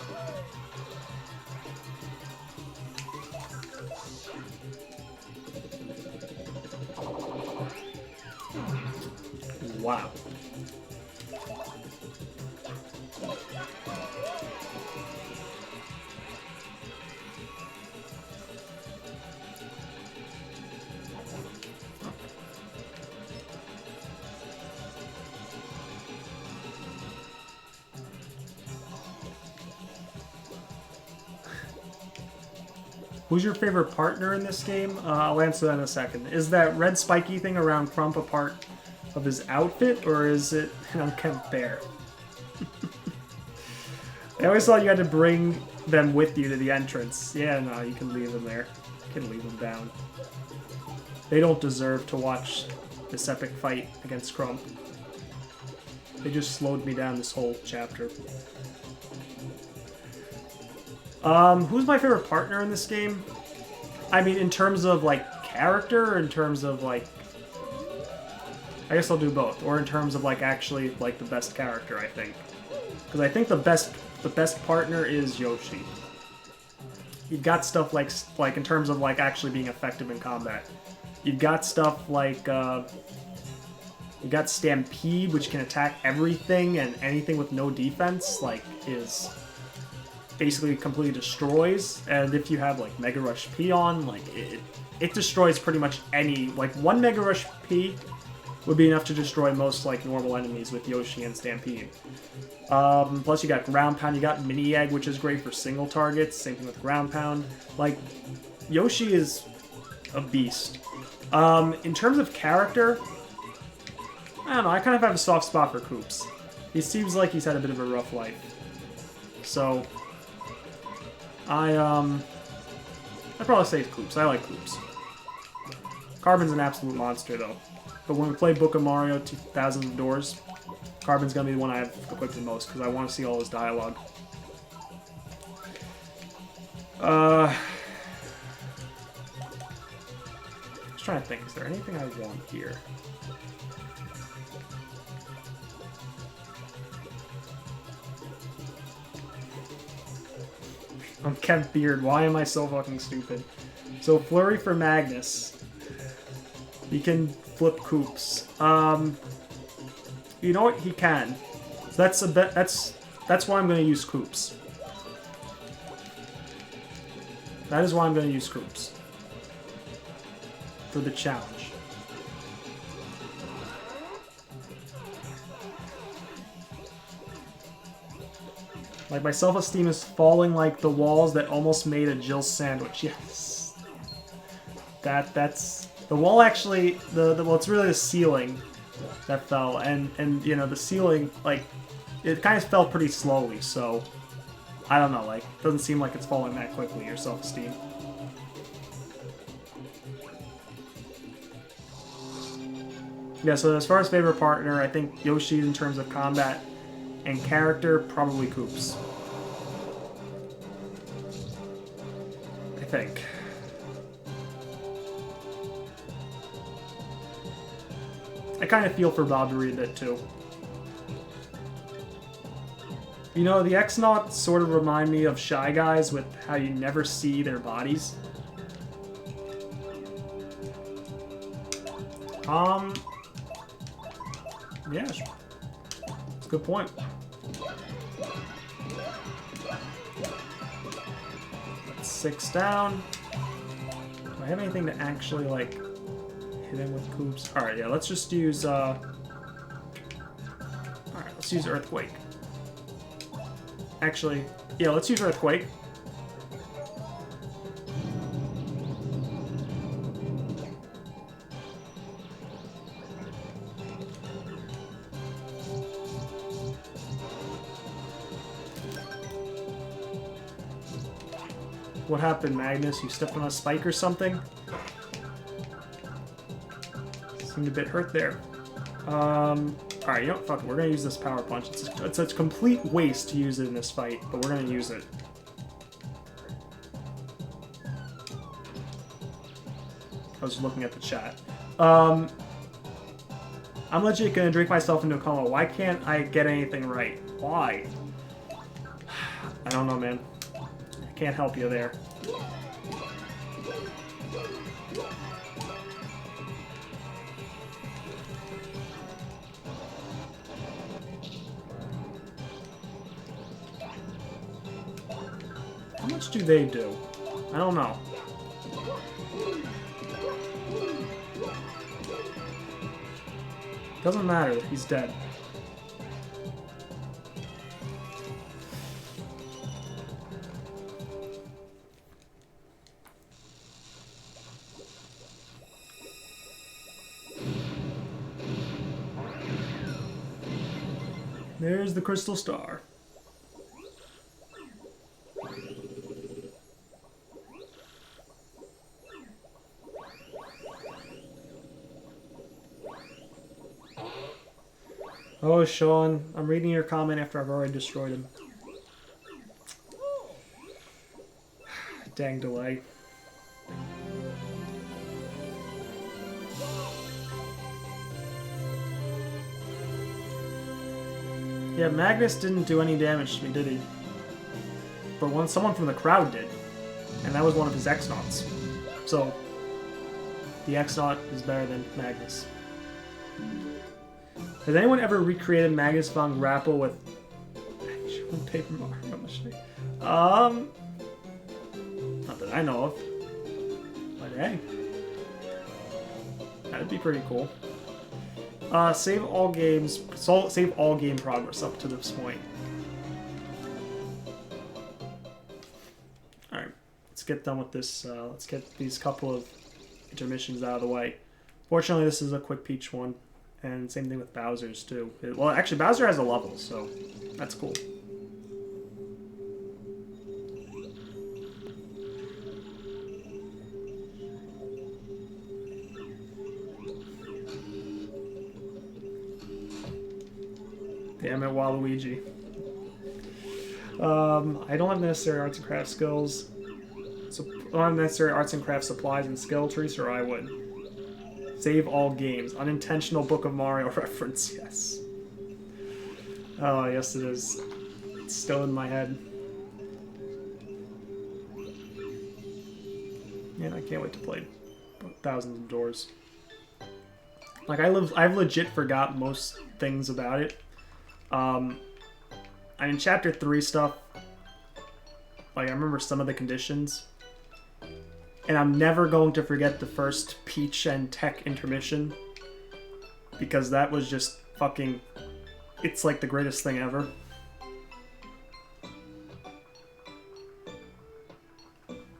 Wow. Who's your favorite partner in this game? I'll answer that in a second. Is that red spiky thing around Crump a part of his outfit, or is it an unkempt bear? I always thought you had to bring them with you to the entrance. Yeah, no, you can leave them there. You can leave them down. They don't deserve to watch this epic fight against Crump. They just slowed me down this whole chapter. Who's my favorite partner in this game? I mean, in terms of, like, character, or in terms of, like... I guess I'll do both. Or in terms of, like, actually, like, the best character, I think. Because I think the best partner is Yoshi. You've got stuff like, in terms of, like, actually being effective in combat. You've got stuff like, you got Stampede, which can attack everything and anything with no defense, like, is basically completely destroys, and if you have like Mega Rush P on, like it destroys pretty much any, like one Mega Rush P would be enough to destroy most like normal enemies with Yoshi and Stampede. Plus you got Ground Pound, you got Mini Egg, which is great for single targets, same thing with Ground Pound. Like, Yoshi is a beast. In terms of character, I don't know, I kind of have a soft spot for Koops. He seems like he's had a bit of a rough life. So, I'd probably say Koops. I like Koops. Carbon's an absolute monster, though. But when we play Book of Mario 2000 of Doors, Carbon's gonna be the one I have equipped the most, because I want to see all his dialogue. Just trying to think, is there anything I want here? I'm Kemp Beard. Why am I so fucking stupid? So Flurry for Magnus. He can flip Koops. You know what? He can. So that's why I'm going to use Koops. That is why I'm going to use Koops. For the challenge. Like, my self-esteem is falling like the walls that almost made a Jill sandwich. Yes. That's... The wall actually... well, it's really the ceiling that fell. And you know, the ceiling, like, it kind of fell pretty slowly, so... I don't know, like, it doesn't seem like it's falling that quickly, your self-esteem. Yeah, so as far as favorite partner, I think Yoshi in terms of combat and character, probably Koops. I think. I kind of feel for Bobbery a bit too. You know, the X-Nauts sort of remind me of Shy Guys with how you never see their bodies. Yeah, that's a good point. That's 6 down. Do I have anything to actually, like, hit him with Koops? Alright, yeah, let's just use, Alright, let's use Earthquake. Actually, yeah, let's use Earthquake. What happened, Magnus? You stepped on a spike or something? Seemed a bit hurt there. Alright, you know what? Fuck it. We're gonna use this Power Punch. It's a complete waste to use it in this fight, but we're gonna use it. I was looking at the chat. I'm legit gonna drink myself into a coma. Why can't I get anything right? Why? I don't know, man. Can't help you there. How much do they do? I don't know. Doesn't matter, he's dead. There's the crystal star. Oh, Sean, I'm reading your comment after I've already destroyed him. Dang delay. Yeah, Magnus didn't do any damage to me, did he? But someone from the crowd did. And that was one of his X-Nauts. So, the X-Naut is better than Magnus. Has anyone ever recreated Magnus von Grapple with... Paper Mario machine. Not that I know of. But hey. That'd be pretty cool. Save all games. Save all game progress up to this point. Alright. Let's get done with this. Let's get these couple of intermissions out of the way. Fortunately, this is a quick Peach one. And same thing with Bowser's, too. Well, actually, Bowser has a level, so that's cool. Damn it, Waluigi. I don't have necessary arts and crafts skills. So, I don't have necessary arts and crafts supplies and skill trees, or I would. Save all games. Unintentional Book of Mario reference, yes. Oh, yes it is. It's still in my head. Man, I can't wait to play Thousands of Doors. Like, I've legit forgot most things about it. I mean, Chapter 3 stuff, like, I remember some of the conditions. And I'm never going to forget the first Peach and Tech intermission. Because that was just fucking... It's like the greatest thing ever.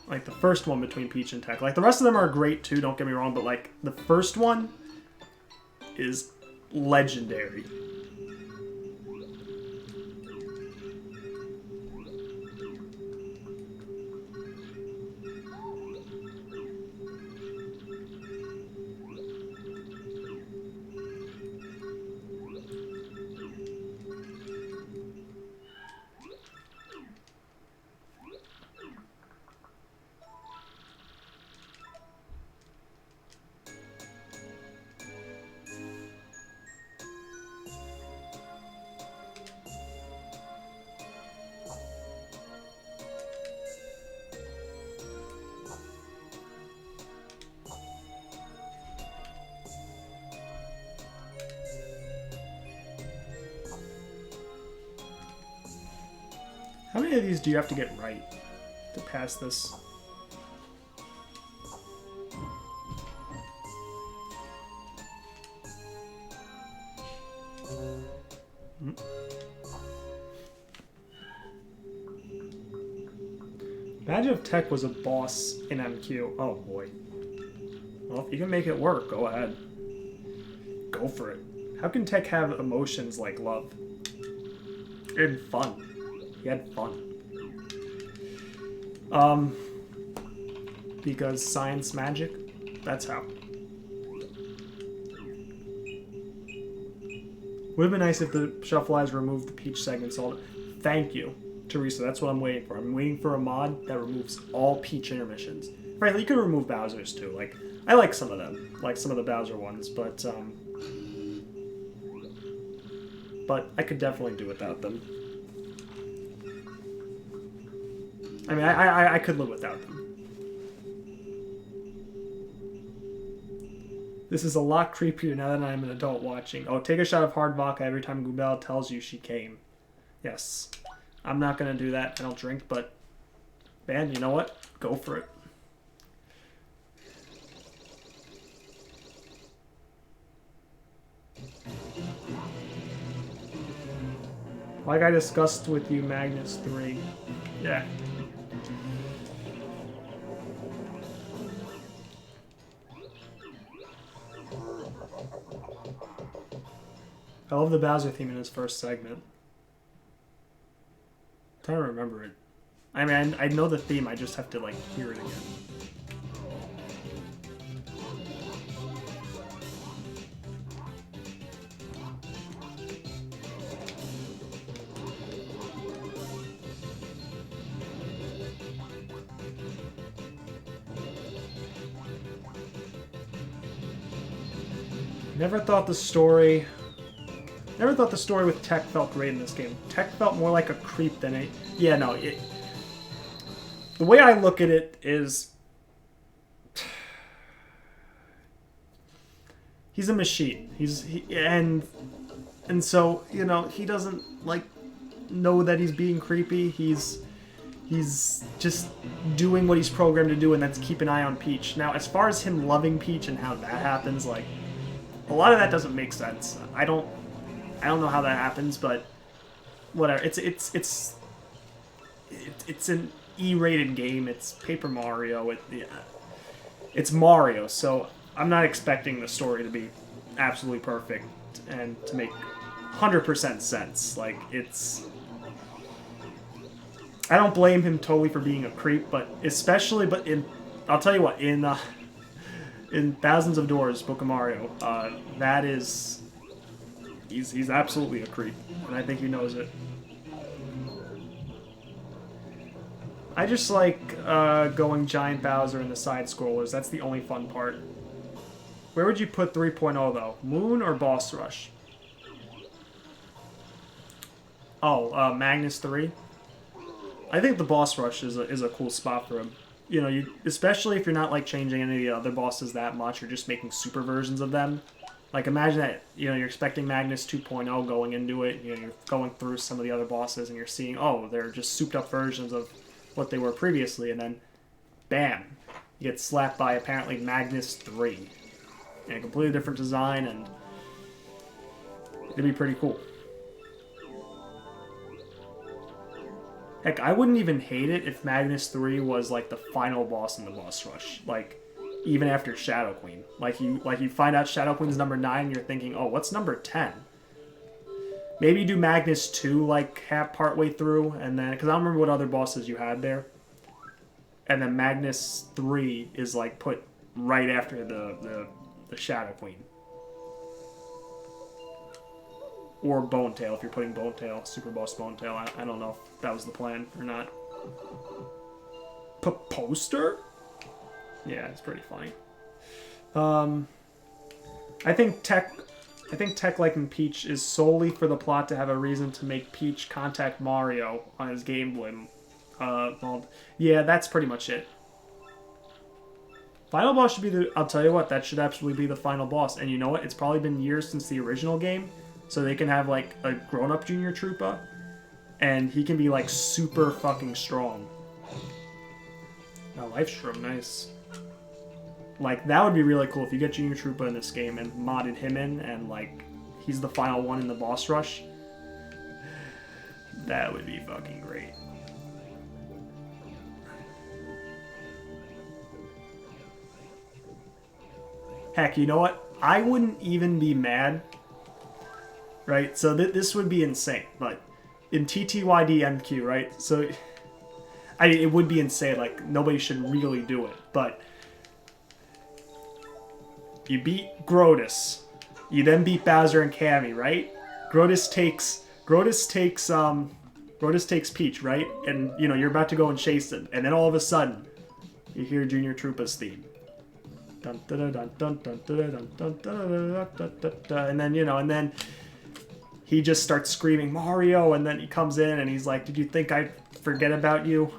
Like, the first one between Peach and Tech. Like, the rest of them are great too, don't get me wrong. But, like, the first one is legendary. How many of these do you have to get right to pass this? Imagine if Tech was a boss in MQ. Oh boy. Well, if you can make it work, go ahead. Go for it. How can Tech have emotions like love? And fun. He had fun. Because science magic, that's how. Would have been nice if the Shuffleizer removed the Peach segments all. Thank you, Teresa. That's what I'm waiting for. I'm waiting for a mod that removes all Peach intermissions. Frankly, you could remove Bowser's too. Like, I like some of them, like some of the Bowser ones, but I could definitely do without them. I mean, I could live without them. This is a lot creepier now that I'm an adult watching. Oh, take a shot of hard vodka every time Goobelle tells you she came. Yes. I'm not going to do that. I don't drink, but... Man, you know what? Go for it. Like I discussed with you, Magnus 3. Yeah. I love the Bowser theme in his first segment. I'm trying to remember it. I mean, I know the theme, I just have to, like, hear it again. Never thought the story with Tech felt great in this game. Tech felt more like a creep than a... Yeah, no. The way I look at it is... He's a machine. And so, you know, he doesn't, like... know that he's being creepy. He's just doing what he's programmed to do, and that's keep an eye on Peach. Now, as far as him loving Peach and how that happens, like, a lot of that doesn't make sense. I don't know how that happens, but whatever. It's an E-rated game. It's Paper Mario. It's Mario, so I'm not expecting the story to be absolutely perfect and to make 100% sense. Like, I don't blame him totally for being a creep, but I'll tell you what, in Thousands of Doors, Book of Mario, that is, he's absolutely a creep, and I think he knows it. I just like going Giant Bowser in the side-scrollers. That's the only fun part. Where would you put 3.0, though? Moon or Boss Rush? Oh, Magnus 3? I think the Boss Rush is a cool spot for him. You know, especially if you're not like changing any of the other bosses that much, or just making super versions of them. Like, imagine that, you know, you're expecting Magnus 2.0 going into it, you know, you're going through some of the other bosses, and you're seeing, oh, they're just souped-up versions of what they were previously, and then, bam, you get slapped by, apparently, Magnus 3. And a completely different design, and it'd be pretty cool. Heck, I wouldn't even hate it if Magnus 3 was, like, the final boss in the boss rush. Like, even after Shadow Queen. Like you find out Shadow Queen's number 9, and you're thinking, oh, what's number 10? Maybe you do Magnus 2, like, partway through, and then... Because I don't remember what other bosses you had there. And then Magnus 3 is, like, put right after the Shadow Queen. Or Bone Tail, if you're putting Bone Tail, Super Boss Bone Tail. I don't know if that was the plan or not. Poster? Yeah, it's pretty funny. I think Tech liking Peach is solely for the plot to have a reason to make Peach contact Mario on his Game Boy. Well, yeah, that's pretty much it. Final boss should be I'll tell you what, that should absolutely be the final boss. And you know what? It's probably been years since the original game, so they can have, like, a grown-up Junior Troopa, and he can be, like, super fucking strong. Oh, Life Shroom, nice. Like, that would be really cool if you get Junior Troopa in this game and modded him in, and, like, he's the final one in the boss rush. That would be fucking great. Heck, you know what? I wouldn't even be mad. Right? So this would be insane. But in TTYD MQ, right? So, it would be insane. Like, nobody should really do it. But you beat Grodus. You then beat Bowser and Cammy, right? Grodus takes Peach, right? And, you know, you're about to go and chase him. And then all of a sudden, you hear Junior Troopa's theme. Dun, dun, dun, dun, dun, dun, dun, dun, dun, dun, and then, you know, and then he just starts screaming Mario, and then he comes in and he's like, did you think I'd forget about you?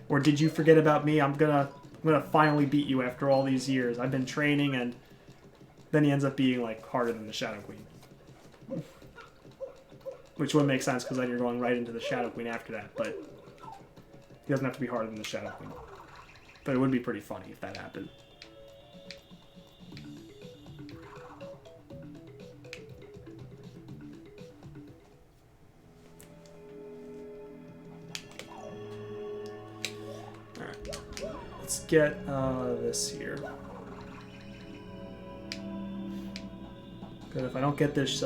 Or did you forget about me? I'm gonna finally beat you after all these years. I've been training, and then he ends up being, like, harder than the Shadow Queen. Which would make sense, because then you're going right into the Shadow Queen after that, but he doesn't have to be harder than the Shadow Queen. But it would be pretty funny if that happened. Let's get this here. Good, if I don't get this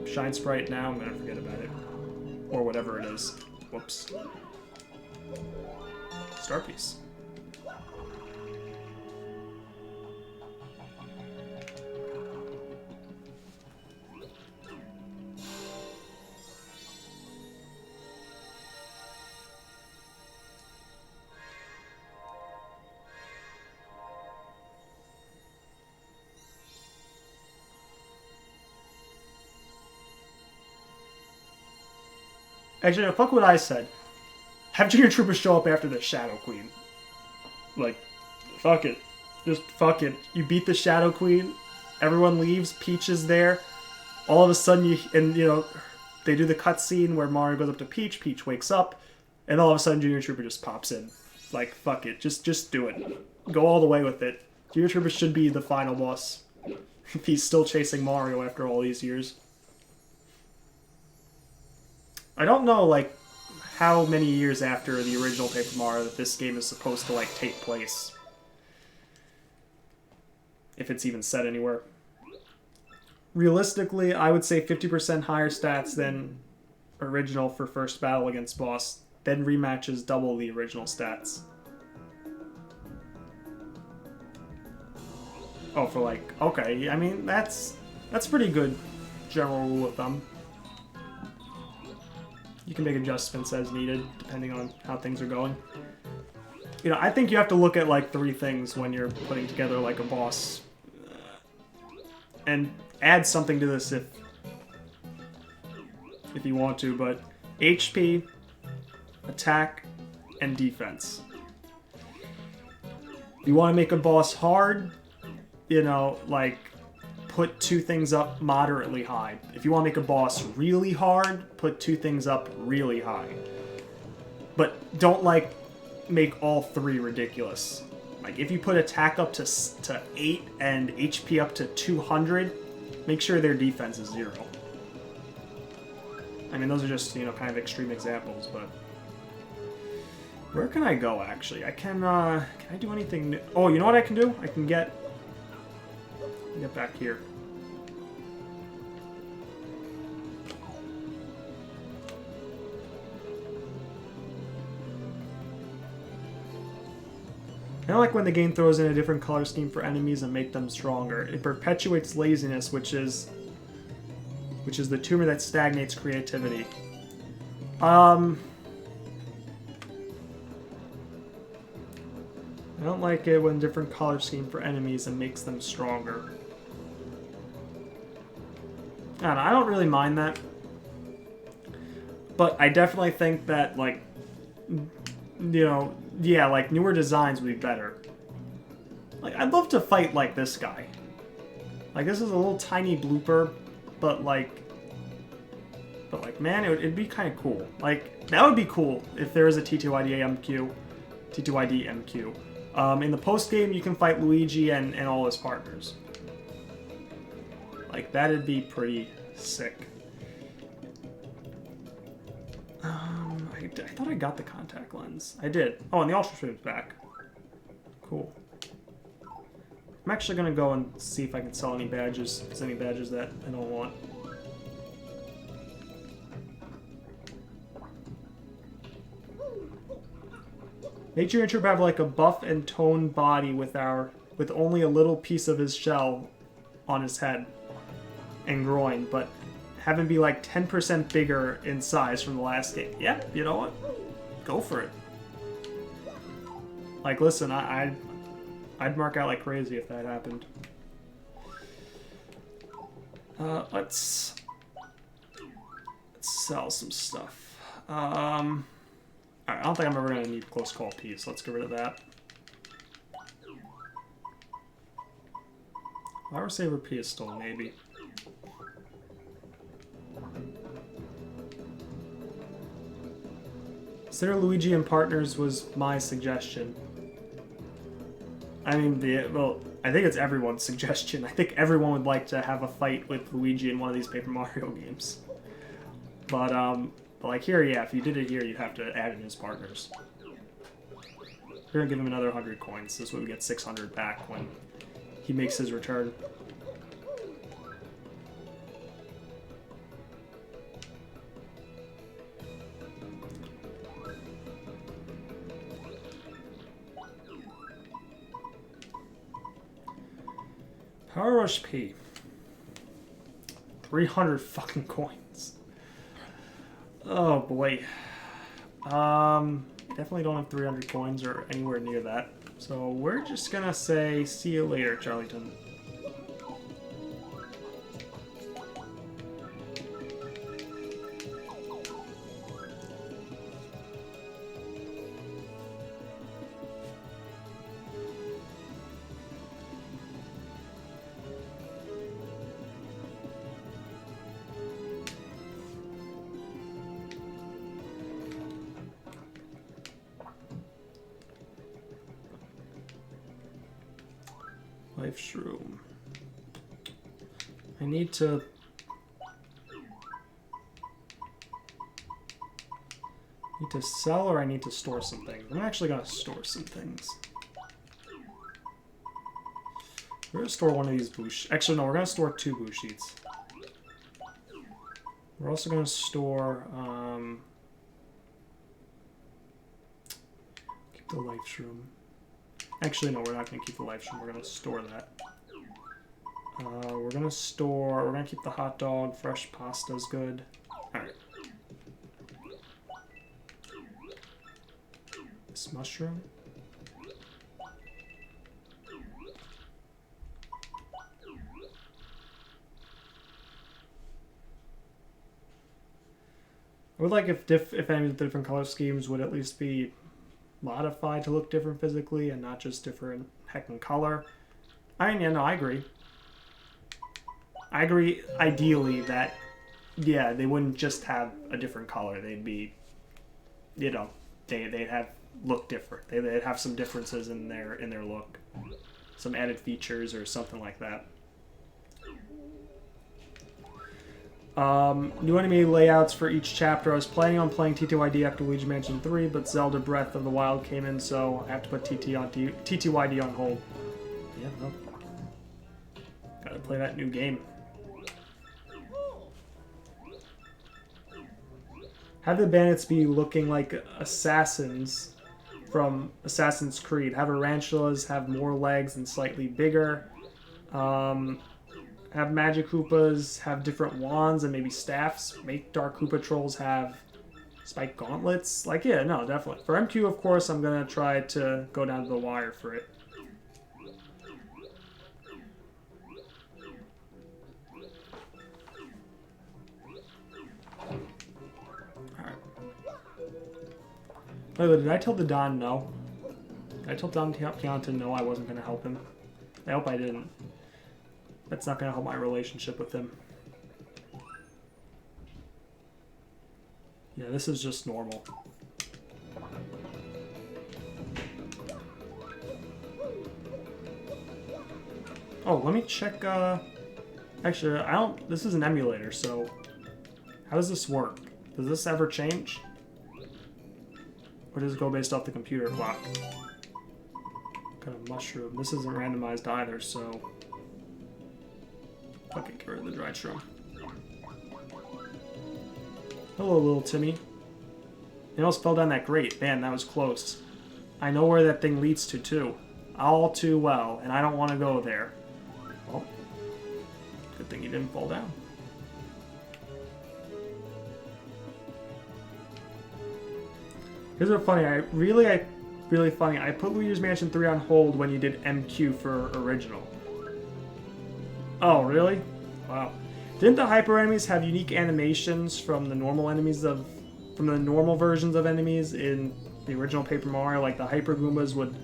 Shine Sprite now, I'm gonna forget about it. Or whatever it is. Whoops. Star Piece. Actually, no, fuck what I said. Have Junior Troopa show up after the Shadow Queen. Like, fuck it. Just fuck it. You beat the Shadow Queen, everyone leaves, Peach is there, all of a sudden you know, they do the cutscene where Mario goes up to Peach, Peach wakes up, and all of a sudden Junior Trooper just pops in. Like, fuck it, just do it. Go all the way with it. Junior Trooper should be the final boss if he's still chasing Mario after all these years. I don't know, like, how many years after the original Paper Mario that this game is supposed to, like, take place. If it's even said anywhere. Realistically, I would say 50% higher stats than original for first battle against boss. Then rematches double the original stats. Oh, for like, okay, I mean, that's pretty good general rule of thumb. You can make adjustments as needed, depending on how things are going. You know, I think you have to look at, like, 3 things when you're putting together, like, a boss. And add something to this if you want to, but HP, attack, and defense. If you want to make a boss hard, you know, like, put 2 things up moderately high. If you want to make a boss really hard, put 2 things up really high. But don't, like, make all 3 ridiculous. Like, if you put attack up to 8 and HP up to 200, make sure their defense is 0. I mean, those are just, you know, kind of extreme examples, but... Where can I go, actually? I can I do anything new? Oh, you know what I can do? I can get back here. I don't like when the game throws in a different color scheme for enemies and make them stronger. It perpetuates laziness, which is the tumor that stagnates creativity. I don't like it when different color scheme for enemies and makes them stronger. I don't know, I don't really mind that. But I definitely think that, like, you know, yeah, like, newer designs would be better. Like, I'd love to fight, like, this guy. Like, this is a little tiny blooper, but, like, man, it'd be kind of cool. Like, that would be cool if there is a TTYD MQ. In the post-game, you can fight Luigi and all his partners. Like, that'd be pretty sick. I thought I got the contact lens. I did. Oh, and the Ultra Stream's back. Cool. I'm actually gonna go and see if I can sell any badges. There's any badges that I don't want. Make your intro have like a buff and toned body with only a little piece of his shell on his head and groin, but have him be like 10% bigger in size from the last game. Yeah, you know what? Go for it. Like, listen, I'd mark out like crazy if that happened. Let's sell some stuff. Alright, I don't think I'm ever going to need Close Call P, so let's get rid of that. Power Saver P is still maybe. Consider Luigi and Partners was my suggestion. I mean, well, I think it's everyone's suggestion. I think everyone would like to have a fight with Luigi in one of these Paper Mario games. But like here, yeah, if you did it here, you'd have to add in his partners. We're gonna give him another 100 coins. This way we get 600 back when he makes his return. Power Rush P. 300 fucking coins. Oh boy. Definitely don't have 300 coins or anywhere near that. So we're just gonna say, see you later, Charlieton. life shroom. I need to... Need to sell or I need to store some things? I'm actually going to store some things. We're going to store one of these bush... Actually, no, we're going to store 2 bush sheets. We're also going to store... Keep the life shroom. Actually, no, we're not going to keep the life shroom. We're going to store that. We're going to store... We're going to keep the hot dog. Fresh pasta's good. Alright. This mushroom. I would like if any of the different color schemes would at least be modified to look different physically and not just different heckin' color. I mean, yeah, no, I agree. I agree ideally that, yeah, they wouldn't just have a different color. They'd be, you know, they'd have look different. They'd have some differences in their look. Some added features or something like that. New enemy layouts for each chapter. I was planning on playing TTYD after Luigi Mansion 3, but Zelda Breath of the Wild came in, so I have to put TTYD on hold. Yeah, no. Gotta play that new game. Have the bandits be looking like assassins from Assassin's Creed. Have tarantulas have more legs and slightly bigger. Have magic Koopas have different wands and maybe staffs. Make Dark Koopa Trolls have spiked gauntlets. Like, yeah, no, definitely. For MQ, of course, I'm going to try to go down to the wire for it. Alright. By the way, did I tell the Don no? Did I tell Don Keonta no I wasn't going to help him? I hope I didn't. That's not going to help my relationship with him. Yeah, this is just normal. Oh, let me check, actually, I don't... This is an emulator, so... How does this work? Does this ever change? Or does it go based off the computer clock? Kind of mushroom. This isn't randomized either, so... Okay, get rid of the dried shroom. Hello, little Timmy. They almost fell down that grate. Man, that was close. I know where that thing leads to, too. All too well, and I don't want to go there. Well, good thing you didn't fall down. Here's what's funny. Really funny. I put Luigi's Mansion 3 on hold when you did MQ for original. Oh, really? Wow. Didn't the hyper enemies have unique animations from the normal enemies from the normal versions of enemies in the original Paper Mario? Like the hyper Goombas would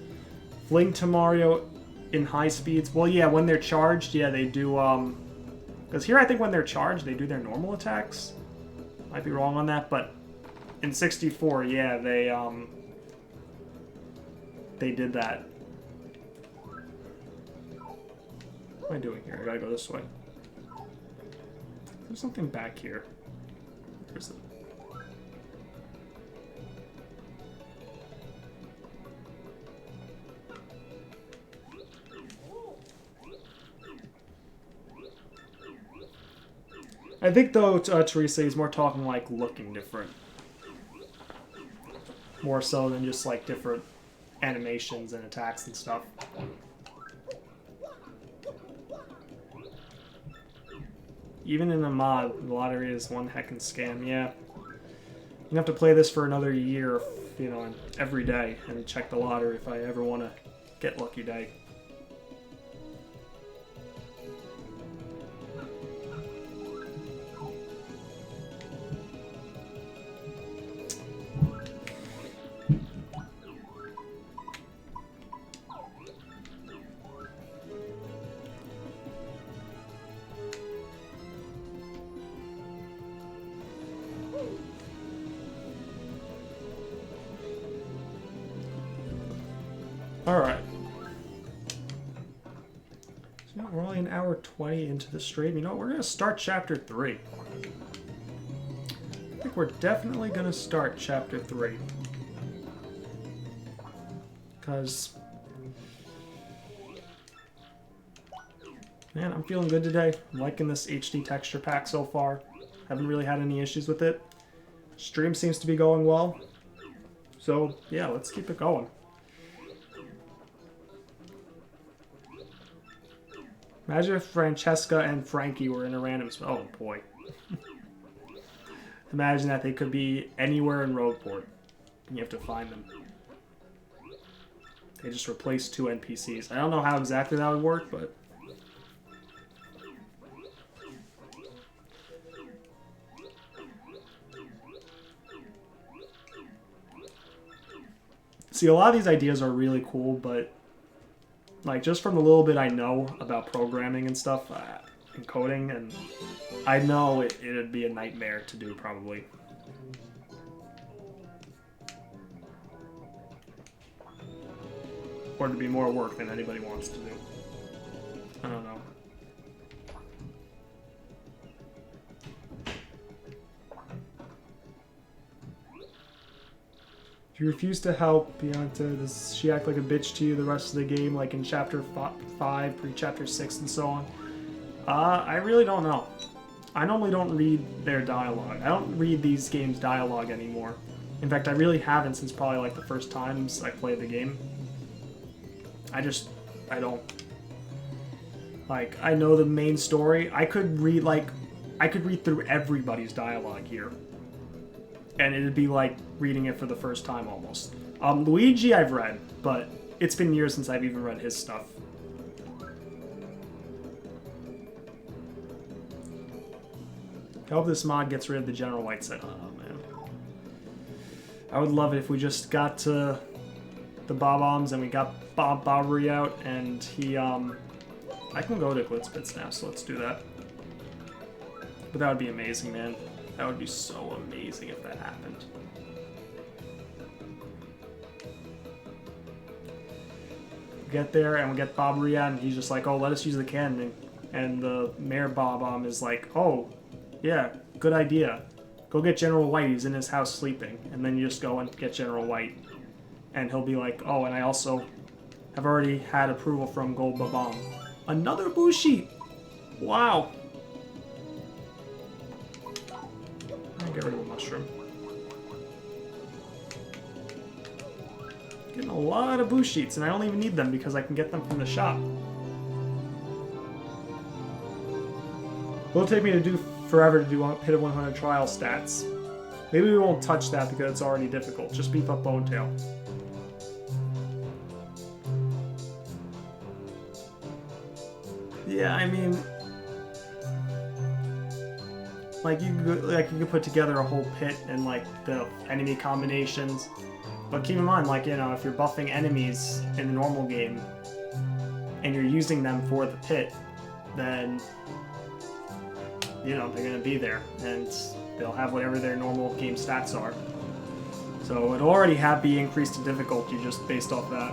fling to Mario in high speeds. Well, yeah, when they're charged, yeah, they do, because here I think when they're charged, they do their normal attacks. Might be wrong on that, but in 64, yeah, they did that. What am I doing here? I gotta go this way. There's something back here. Where's it? I think, though, Teresa is more talking like looking different. More so than just like different animations and attacks and stuff. Even in a mod, the lottery is one heckin' scam, yeah. You have to play this for another year, you know, every day, and check the lottery if I ever want to get Lucky Day. hour 20 into the stream. You know what? We're going to start chapter 3. I think we're definitely going to start chapter 3. Because, man, I'm feeling good today. I'm liking this HD texture pack so far. Haven't really had any issues with it. Stream seems to be going well. So, yeah, let's keep it going. Imagine if Francesca and Frankie were in a random... Oh, boy. Imagine that they could be anywhere in Rogueport. And you have to find them. They just replaced 2 NPCs. I don't know how exactly that would work, but... See, a lot of these ideas are really cool, but... Like, just from the little bit I know about programming and stuff, and coding, and I know it'd be a nightmare to do, probably. Or to be more work than anybody wants to do. I don't know. If you refuse to help Bianca, does she act like a bitch to you the rest of the game, like in Chapter 5, pre-Chapter 6, and so on? I really don't know. I normally don't read their dialogue. I don't read these games' dialogue anymore. In fact, I really haven't since probably like the first times I played the game. I don't. Like, I know the main story. I could read through everybody's dialogue here. And it'd be like reading it for the first time almost. Luigi I've read, but it's been years since I've even read his stuff. I hope this mod gets rid of the General White set. Oh, man. I would love it if we just got to the Bob-ombs and we got Bobbery out and he, I can go to Glitzbits now, so let's do that. But that would be amazing, man. That would be so amazing if that happened. We get there and we get Bobbery out and he's just like, oh, let us use the cannon. And the Mayor Bob-omb is like, oh, yeah, good idea. Go get General White, he's in his house sleeping. And then you just go and get General White. And he'll be like, oh, and I also have already had approval from Gold Bob-omb. Another Bushi! Wow! I'll get rid of the mushroom. Getting a lot of Bushites, and I don't even need them because I can get them from the shop. It'll take me to do forever to do Hit of 100 trial stats. Maybe we won't touch that because it's already difficult. Just beef up Bonetail. Yeah, I mean, like you could put together a whole pit and like the enemy combinations, but keep in mind, like, you know, if you're buffing enemies in the normal game and you're using them for the pit, then you know they're gonna be there and they'll have whatever their normal game stats are. So it'll already be increased in difficulty just based off that.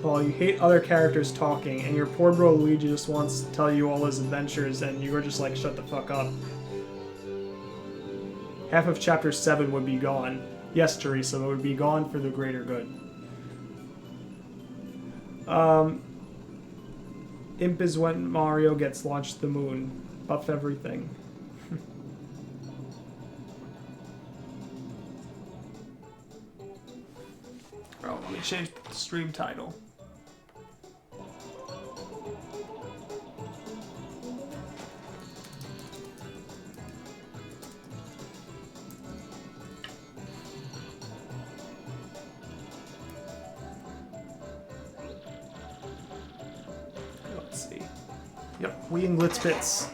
Well, you hate other characters talking, and your poor bro Luigi just wants to tell you all his adventures, and you were just like, shut the fuck up. Half of Chapter 7 would be gone. Yes, Teresa, it would be gone for the greater good. Imp is when Mario gets launched to the moon. Buff everything. Oh, let me change the stream title. Let's see. Yep, we in Glitzbits.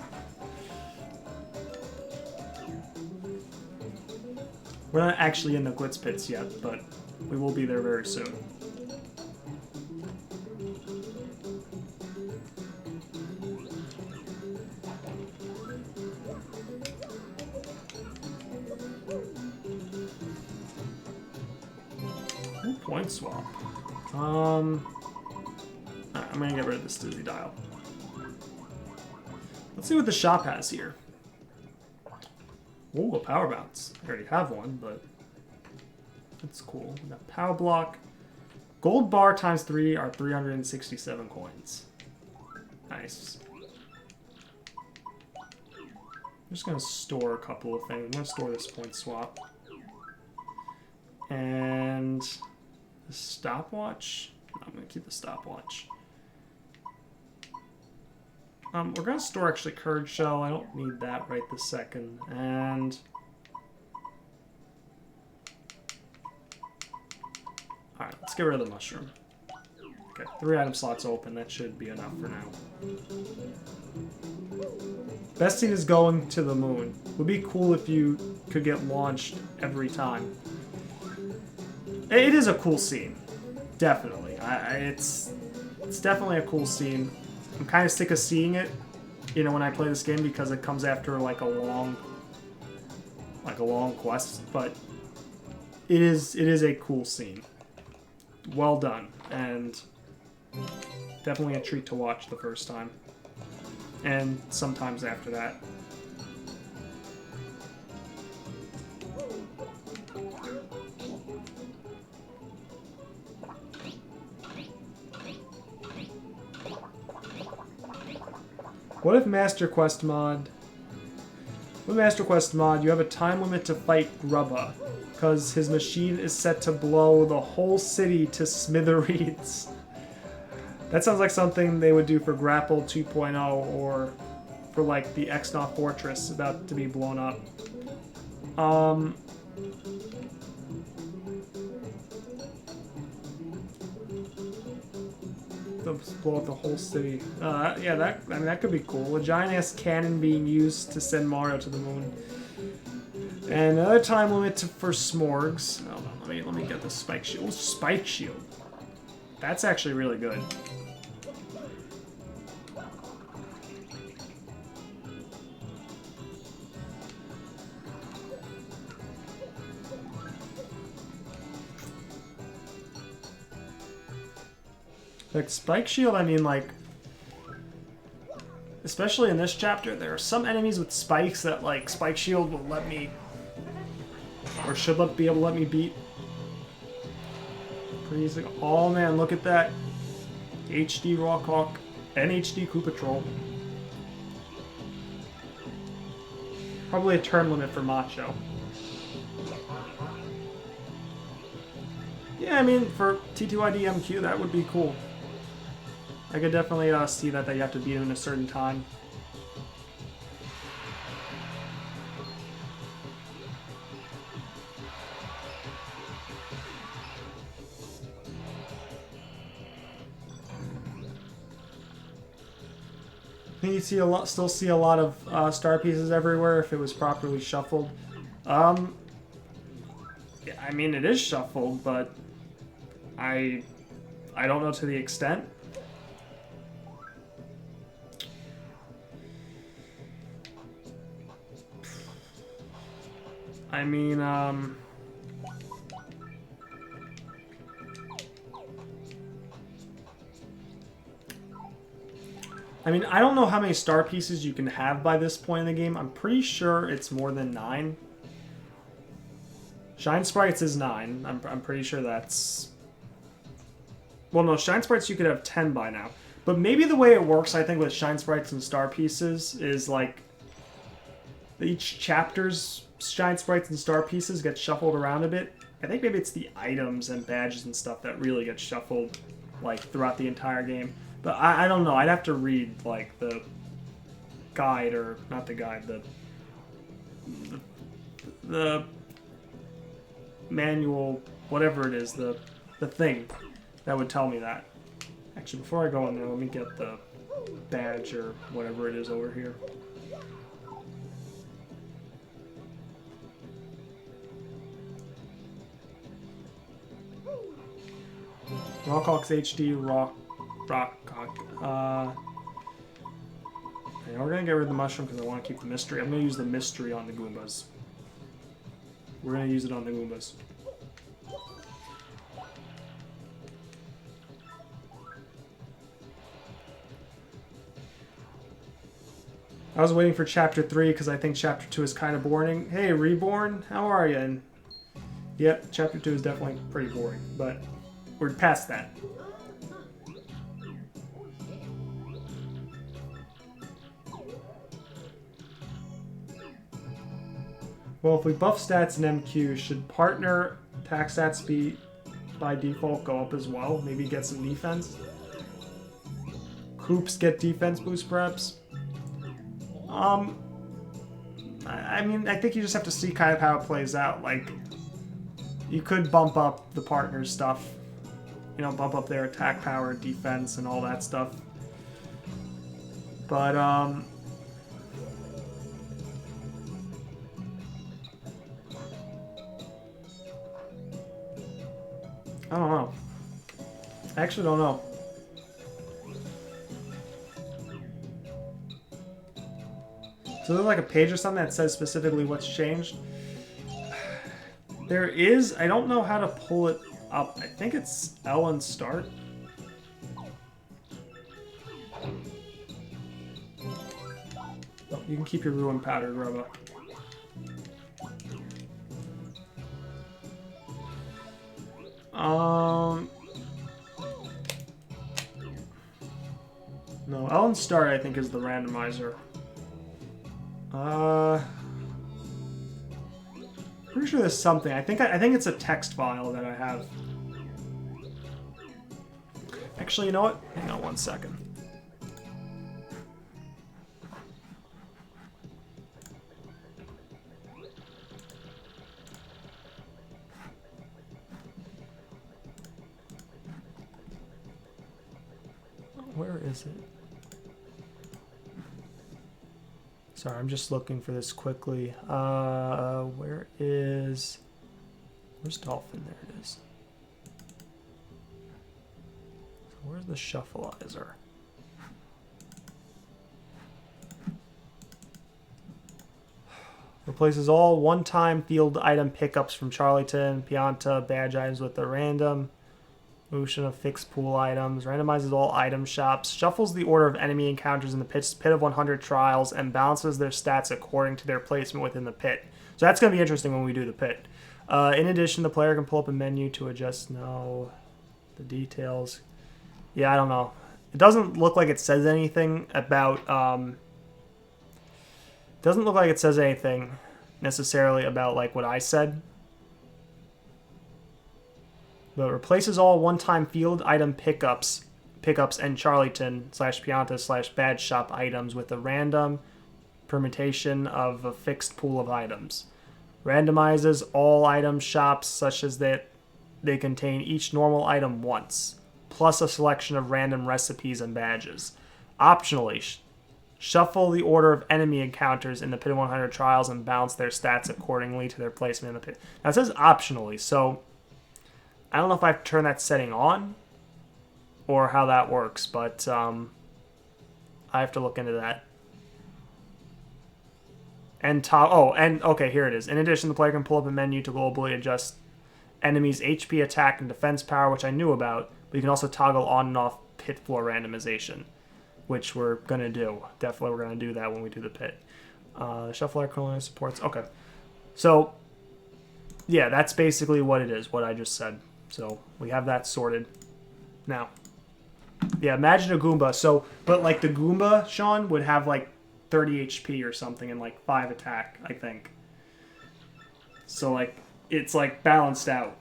We're not actually in the Glitzbits yet, but we will be there very soon. Point swap. I'm gonna get rid of this dizzy dial. Let's see what the shop has here. Ooh, a power bounce. I already have one, but that's cool. We got power block. Gold bar times 3 are 367 coins. Nice. I'm just gonna store a couple of things. I'm gonna store this point swap. And the stopwatch. No, I'm gonna keep the stopwatch. We're gonna store actually Courage Shell. I don't need that right this second. And alright, let's get rid of the mushroom. Okay, 3 item slots open. That should be enough for now. Best scene is going to the moon. Would be cool if you could get launched every time. It is a cool scene. Definitely. It's definitely a cool scene. I'm kind of sick of seeing it, you know, when I play this game because it comes after like a long quest, but it is a cool scene. Well done, and definitely a treat to watch the first time, and sometimes after that. What if Master Quest mod? With Master Quest mod, you have a time limit to fight Grubba, because his machine is set to blow the whole city to smithereens. That sounds like something they would do for Grapple 2.0 or for like the Exnaw Fortress about to be blown up. Blow up the whole city. Yeah, that could be cool. A giant-ass cannon being used to send Mario to the moon. And another time limit for Smorgs. Hold on, let me get the Spike Shield. Ooh, Spike Shield. That's actually really good. Like, Spike Shield, I mean, like, especially in this chapter, there are some enemies with spikes that, like, Spike Shield will let me, or should be able to let me beat pretty easily. Oh, man, look at that. HD Rockhawk and HD Koopa Troll. Probably a turn limit for Macho. Yeah, I mean, for TTYD MQ, that would be cool. I could definitely see that you have to beat him in a certain time. I think you'd still see a lot of star pieces everywhere if it was properly shuffled. Yeah, I mean, it is shuffled, but I don't know to the extent. I mean, I don't know how many star pieces you can have by this point in the game. I'm pretty sure it's more than 9. Shine Sprites is 9. I'm pretty sure that's... Well, no, Shine Sprites you could have 10 by now. But maybe the way it works, I think, with Shine Sprites and star pieces is, like, each chapter's Shine Sprites and star pieces get shuffled around a bit. I think maybe it's the items and badges and stuff that really get shuffled, like, throughout the entire game. But I don't know. I'd have to read, like, the guide, or not the guide, the manual, whatever it is, the thing that would tell me that. Actually, before I go in there, let me get the badge or whatever it is over here. Rockhawk's HD Rockhawk. Okay, we're gonna get rid of the mushroom because I want to keep the mystery. I'm gonna use the mystery on the Goombas. We're gonna use it on the Goombas. I was waiting for Chapter 3 because I think Chapter 2 is kind of boring. Hey, Reborn, how are you? And yep, Chapter 2 is definitely pretty boring, but we're past that. Well, if we buff stats and MQ, should partner attack stats be by default go up as well? Maybe get some defense? Coops get defense boost perhaps? I mean, I think you just have to see kind of how it plays out. Like, you could bump up the partner's stuff. You know, bump up their attack power, defense, and all that stuff. But, I don't know. I actually don't know. So there's like a page or something that says specifically what's changed. There is. I don't know how to pull it up. I think it's L and start. Oh, you can keep your ruin powder, Grubba. No, L and start I think is the randomizer. Pretty sure there's something. I think it's a text file that I have. Actually, you know what? Hang on one second. Where is it? Sorry, I'm just looking for this quickly. Where's Dolphin? There it is. So where's the SHUFFLIZER? Replaces all one-time field item pickups from Charlieton, Pianta, badge items with the random. Motion of fixed pool items. Randomizes all item shops. Shuffles the order of enemy encounters in the pit of 100 trials and balances their stats according to their placement within the pit. So that's going to be interesting when we do the pit. In addition, the player can pull up a menu to adjust the details. Yeah, I don't know. It doesn't look like it says anything about... doesn't look like it says anything necessarily about like what I said. But replaces all one-time field item pickups and Charlieton / Pianta / badge shop items with a random permutation of a fixed pool of items. Randomizes all item shops such as that they contain each normal item once, plus a selection of random recipes and badges. Optionally, shuffle the order of enemy encounters in the pit of 100 trials and balance their stats accordingly to their placement in the pit. Now it says optionally, so I don't know if I have to turn that setting on or how that works, but I have to look into that. And okay, here it is. In addition, the player can pull up a menu to globally adjust enemies' HP, attack, and defense power, which I knew about, but you can also toggle on and off pit floor randomization, which we're going to do. Definitely we're going to do that when we do the pit. Shuffler currently supports. Okay. So, yeah, that's basically what it is, what I just said. So we have that sorted. Now, yeah, imagine a Goomba. So, but like the Goomba, Sean, would have like 30 HP or something and like 5 attack, I think. So like, it's like balanced out.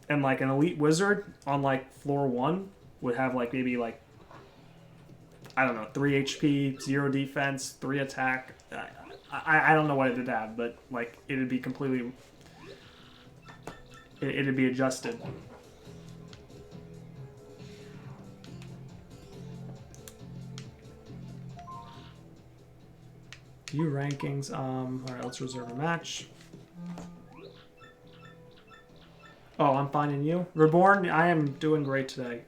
And like an elite wizard on like floor 1 would have like maybe like, I don't know, 3 HP, 0 defense, 3 attack. I don't know what it would have, but like it'd be completely... It'd be adjusted. View rankings. Alright, let's reserve a match. Oh, I'm finding you. Reborn, I am doing great today.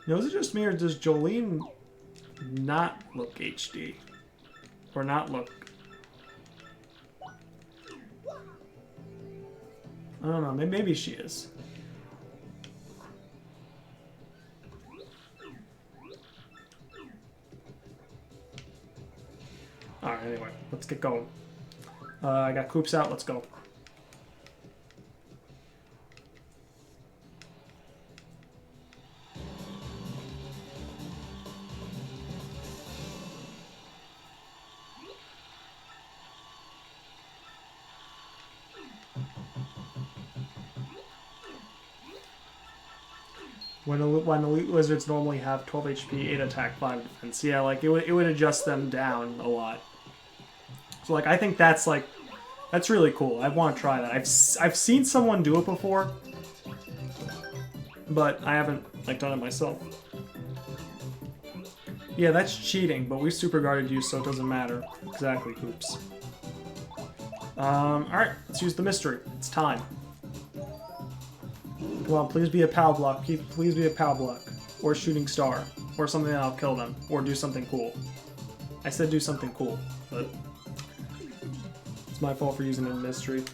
Now, is it just me or does Jolene not look HD? Or not look... I don't know, maybe she is. Alright, anyway, let's get going. I got Coops out, let's go. When elite lizards normally have 12 HP, 8 attack, 5 defense. Yeah, like, it would adjust them down a lot. So, like, I think that's, like, that's really cool. I want to try that. I've seen someone do it before, but I haven't, like, done it myself. Yeah, that's cheating, but we super guarded you, so it doesn't matter. Exactly, Coops. Alright, let's use the mystery. It's time. Come on, please be a POW block. Please be a POW block. Or shooting star. Or something that'll kill them. Or do something cool. I said do something cool, but it's my fault for using a mystery.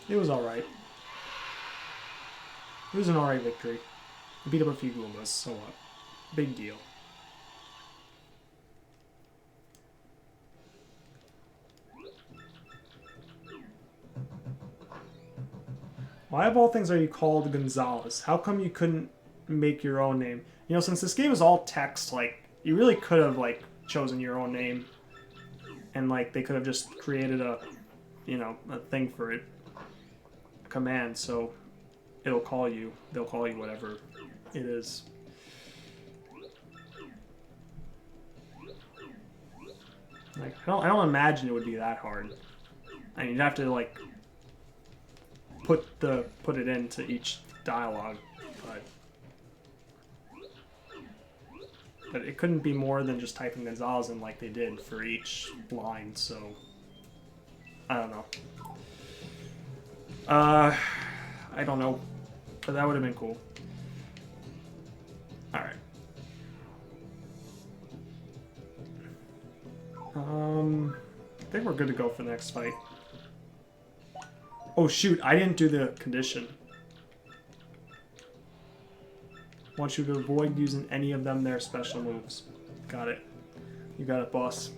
It was alright. It was an alright victory. Beat up a few Goombas, so what? Big deal. Why of all things are you called Gonzalez? How come you couldn't make your own name? You know, since this game is all text, like, you really could have, like, chosen your own name. And, like, they could have just created a, you know, a thing for it. A command, so it'll call you. They'll call you whatever it is. Like, I don't imagine it would be that hard. I mean, you'd have to, like, put it into each dialogue, but it couldn't be more than just typing Gonzalez in like they did for each line, so I don't know. I don't know, but that would have been cool. Alright. I think we're good to go for the next fight. Oh shoot, I didn't do the condition. Want you to avoid using any of them their special moves. Got it. You got it, boss.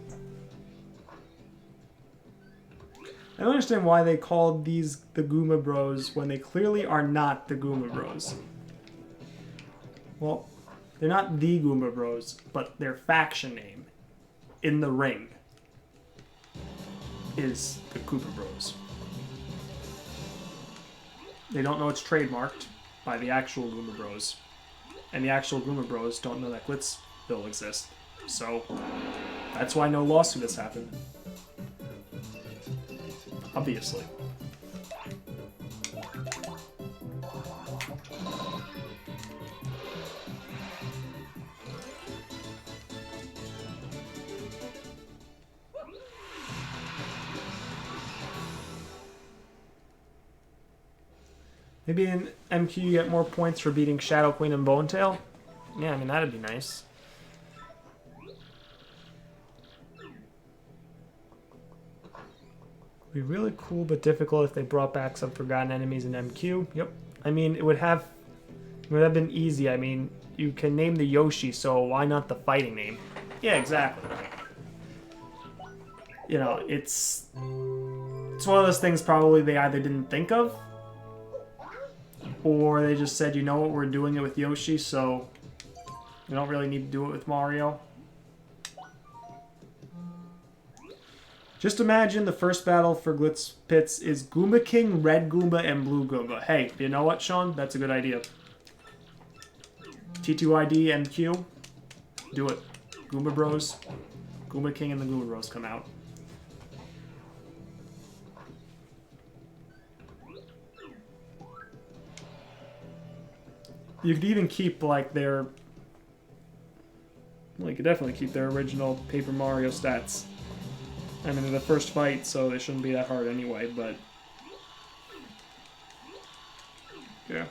I don't understand why they called these the Goomba Bros when they clearly are not the Goomba Bros. Well, they're not the Goomba Bros, but their faction name in the ring is the Koopa Bros. They don't know it's trademarked by the actual Goomba Bros. And the actual Goomba Bros don't know that Glitzville exists. So, that's why no lawsuit has happened. Obviously. Maybe in MQ you get more points for beating Shadow Queen and Bonetail? Yeah, I mean, that'd be nice. It'd be really cool but difficult if they brought back some forgotten enemies in MQ. Yep. I mean, it would have been easy. I mean, you can name the Yoshi, so why not the fighting name? Yeah, exactly. You know, it's one of those things probably they either didn't think of, or they just said, you know what, we're doing it with Yoshi, so we don't really need to do it with Mario. Just imagine the first battle for Glitz Pits is Goomba King, Red Goomba, and Blue Goomba. Hey, you know what, Sean? That's a good idea. TTYD, MQ. Do it. Goomba Bros. Goomba King and the Goomba Bros come out. You could even keep, like, their... Well, you could definitely keep their original Paper Mario stats. I mean, they're the first fight, so they shouldn't be that hard anyway, but... Yeah.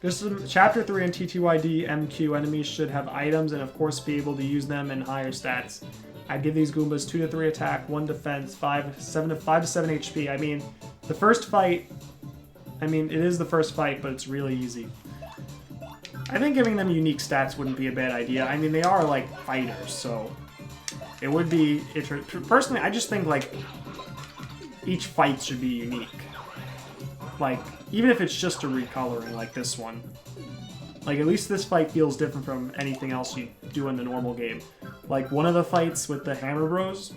Just Chapter 3 and TTYD MQ enemies should have items and of course be able to use them in higher stats. I'd give these Goombas 2 to 3 attack, 1 defense, 5 to 7 HP. I mean, the first fight, it is the first fight, but it's really easy. I think giving them unique stats wouldn't be a bad idea. I mean, they are like fighters, so it would be... Personally, I just think like each fight should be unique. Like, even if it's just a recoloring like this one. Like, at least this fight feels different from anything else you do in the normal game. Like, one of the fights with the Hammer Bros.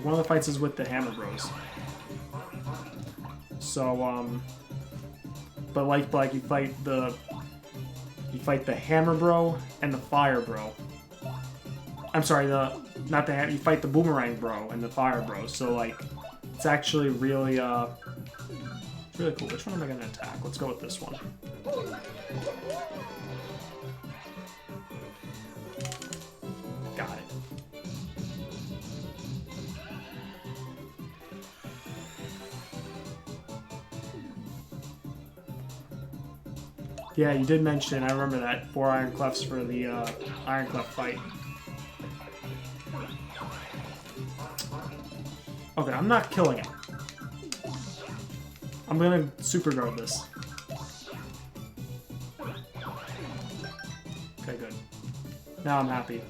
One of the fights is with the Hammer Bros. So, but like you fight the Hammer Bro and the Fire Bro. I'm sorry, you fight the Boomerang Bro and the Fire Bro. So like, it's actually really really cool. Which one am I gonna attack? Let's go with this one. Got it. Yeah, you did mention, I remember that, 4 Iron Clefs for the Iron Clef fight. Okay, I'm not killing it. I'm gonna super guard this. Okay, good. Now I'm happy.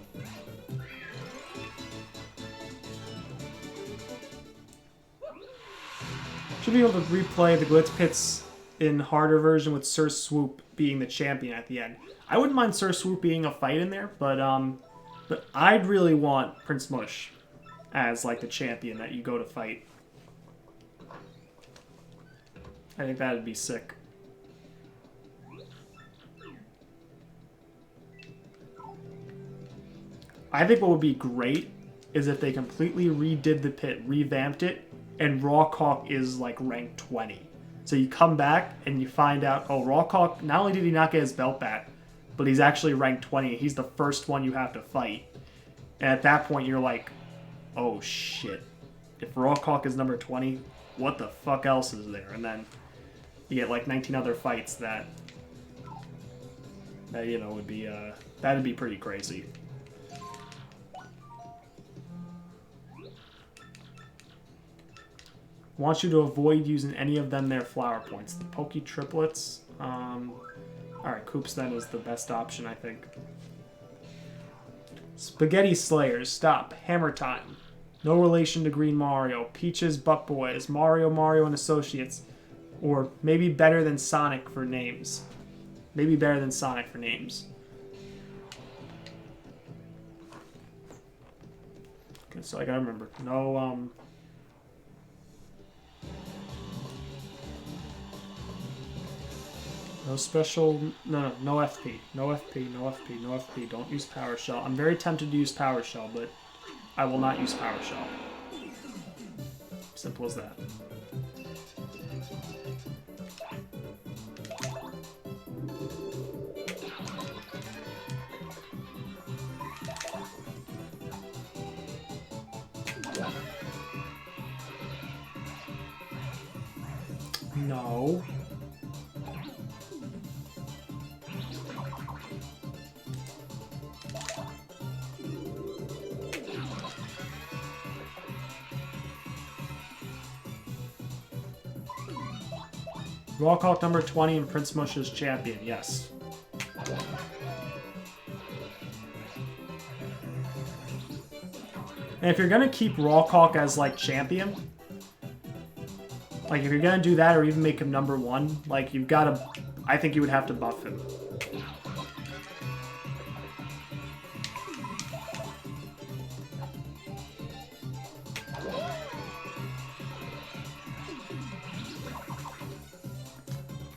Should be able to replay the Glitz Pits in harder version with Sir Swoop being the champion at the end. I wouldn't mind Sir Swoop being a fight in there, but I'd really want Prince Mush as like the champion that you go to fight. I think that'd be sick. I think what would be great is if they completely redid the pit, revamped it, and Rawkhawk is like rank 20. So you come back and you find out, oh, Rawkhawk, not only did he not get his belt back, but he's actually ranked 20. He's the first one you have to fight. And at that point, you're like, oh, shit. If Rawkhawk is number 20, what the fuck else is there? And then you get like 19 other fights that you know, would be, that'd be pretty crazy. Wants you to avoid using any of them their flower points. The Pokey Triplets. Alright, Koops then is the best option, I think. Spaghetti Slayers. Stop. Hammer Time. No relation to Green Mario. Peaches Butt Boys. Mario and Associates. Or maybe better than Sonic for names. Maybe better than Sonic for names. Okay, so I gotta remember. No, no special, no FP. No FP, no FP, no FP. Don't use Power Shell. I'm very tempted to use Power Shell, but I will not use Power Shell. Simple as that. No. Rawkhawk number 20 and Prince Mush is champion, yes. And if you're gonna keep Rawkhawk as like champion, like if you're gonna do that or even make him number 1, like you've gotta, I think you would have to buff him.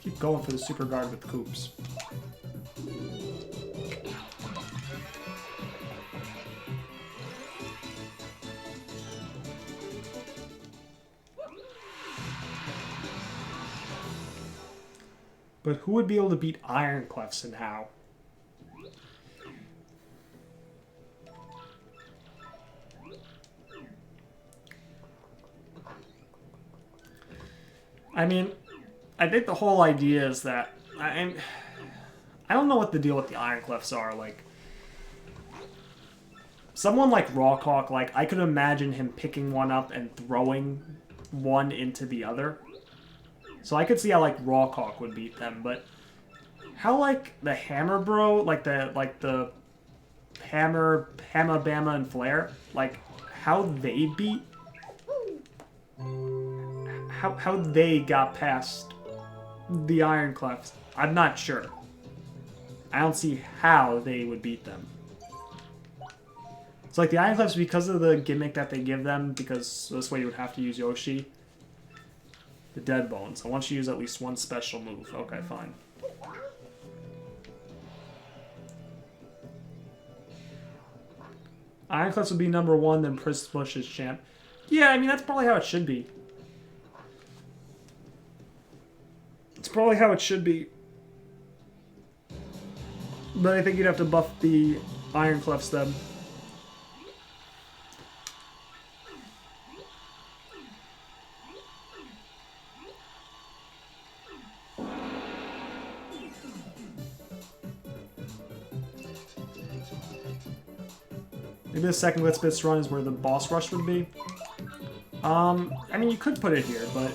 Keep going for the super guard with Koops. But who would be able to beat Iron Clefs and how? I mean, I think the whole idea is that I don't know what the deal with the Ironclefs are. Like, someone like Rawkhawk, like I could imagine him picking one up and throwing one into the other. So I could see how like Rawkhawk would beat them, but how like the Hammer Bro, like the Hammer, Bama, and Flare, like how they beat, how they got past the Ironclefs, I'm not sure. I don't see how they would beat them. So like the Ironclefs, because of the gimmick that they give them, because this way you would have to use Yoshi, the Dead Bones. I want you to use at least one special move. Okay, fine. Ironclefs would be number 1, then Princess Bush is champ. Yeah, I mean, that's probably how it should be. It's probably how it should be. But I think you'd have to buff the Ironclefs then. Maybe the second Glitzbits run is where the boss rush would be. I mean, you could put it here, but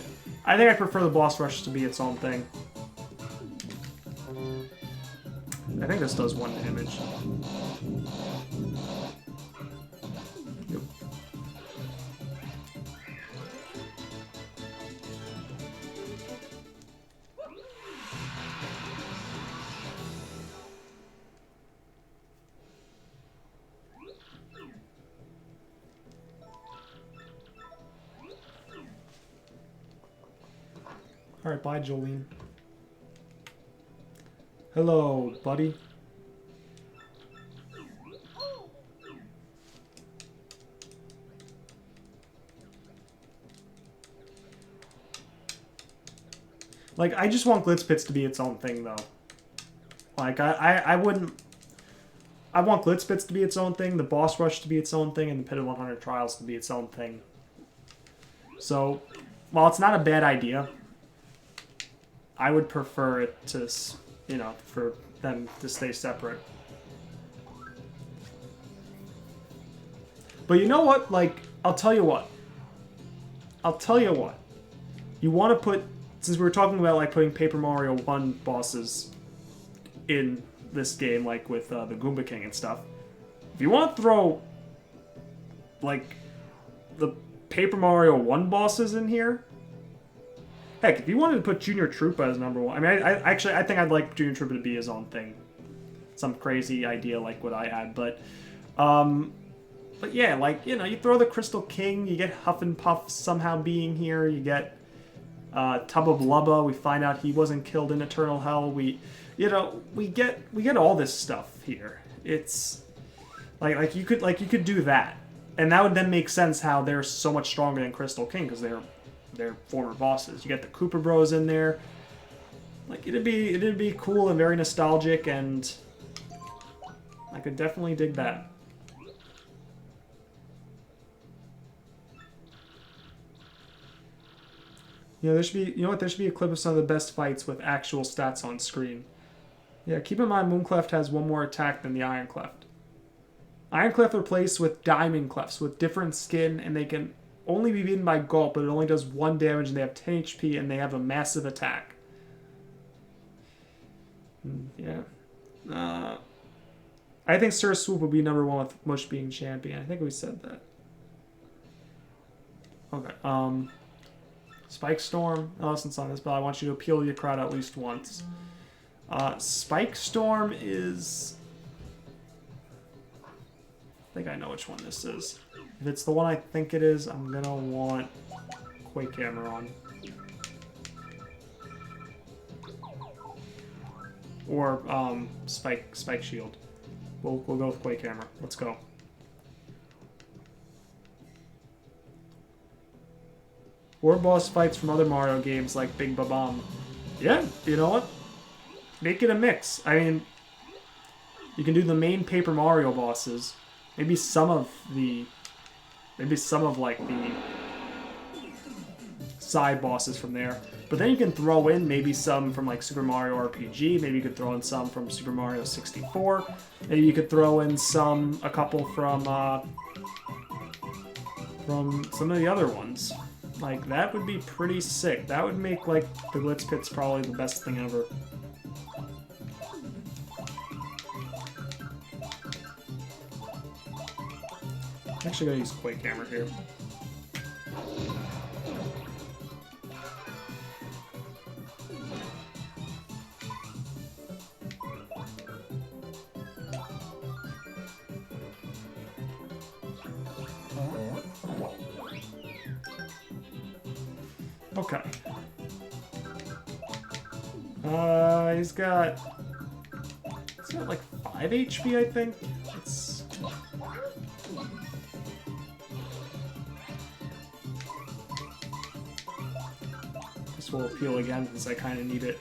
I think I prefer the boss rush to be its own thing. I think this does 1 damage. Yep. Alright, bye, Jolene. Hello, buddy. Like, I just want Glitzpits to be its own thing, though. Like, I wouldn't... I want Glitzpits to be its own thing, the Boss Rush to be its own thing, and the Pit of 100 Trials to be its own thing. So, while it's not a bad idea, I would prefer it to, you know, for them to stay separate. But you know what? Like, I'll tell you what. You want to put... Since we were talking about, like, putting Paper Mario 1 bosses in this game, like, with the Goomba King and stuff. If you want to throw, like, the Paper Mario 1 bosses in here... Heck, if you wanted to put Junior Troopa as number 1... I mean, I think I'd like Junior Troopa to be his own thing. Some crazy idea like what I had, but yeah, like, you know, you throw the Crystal King, you get Huff and Puff somehow being here, you get Tubba Blubba, we find out he wasn't killed in Eternal Hell, we get all this stuff here. It's like you could do that, and that would then make sense how they're so much stronger than Crystal King, because they're former bosses. You get the Koopa Bros in there. Like, it'd be cool and very nostalgic, and I could definitely dig that. You know, there should be a clip of some of the best fights with actual stats on screen. Yeah, keep in mind Mooncleft has 1 more attack than the Ironcleft. Ironcleft are placed with Diamond Clefs with different skin, and they can only be beaten by Gulp, but it only does 1 damage, and they have 10 HP, and they have a massive attack. Yeah. I think Sir Swoop would be number 1 with Mush being champion. I think we said that. Okay, Spike Storm. Oh, since on this, but I want you to appeal to your crowd at least once. Spike Storm is... I think I know which one this is. If it's the one I think it is, I'm gonna want Quake Hammer on. Or Spike Shield. We'll go with Quake Hammer. Let's go. Or boss fights from other Mario games like Big Babam. Yeah, you know what? Make it a mix. I mean, you can do the main Paper Mario bosses. Maybe some of like the side bosses from there. But then you can throw in maybe some from like Super Mario RPG, maybe you could throw in some from Super Mario 64, maybe you could throw in a couple from some of the other ones. Like, that would be pretty sick. That would make, like, the Glitz Pits probably the best thing ever. I'm actually gonna use Quake Hammer here. Okay. He's got like 5 HP, I think. This will appeal again because I kind of need it.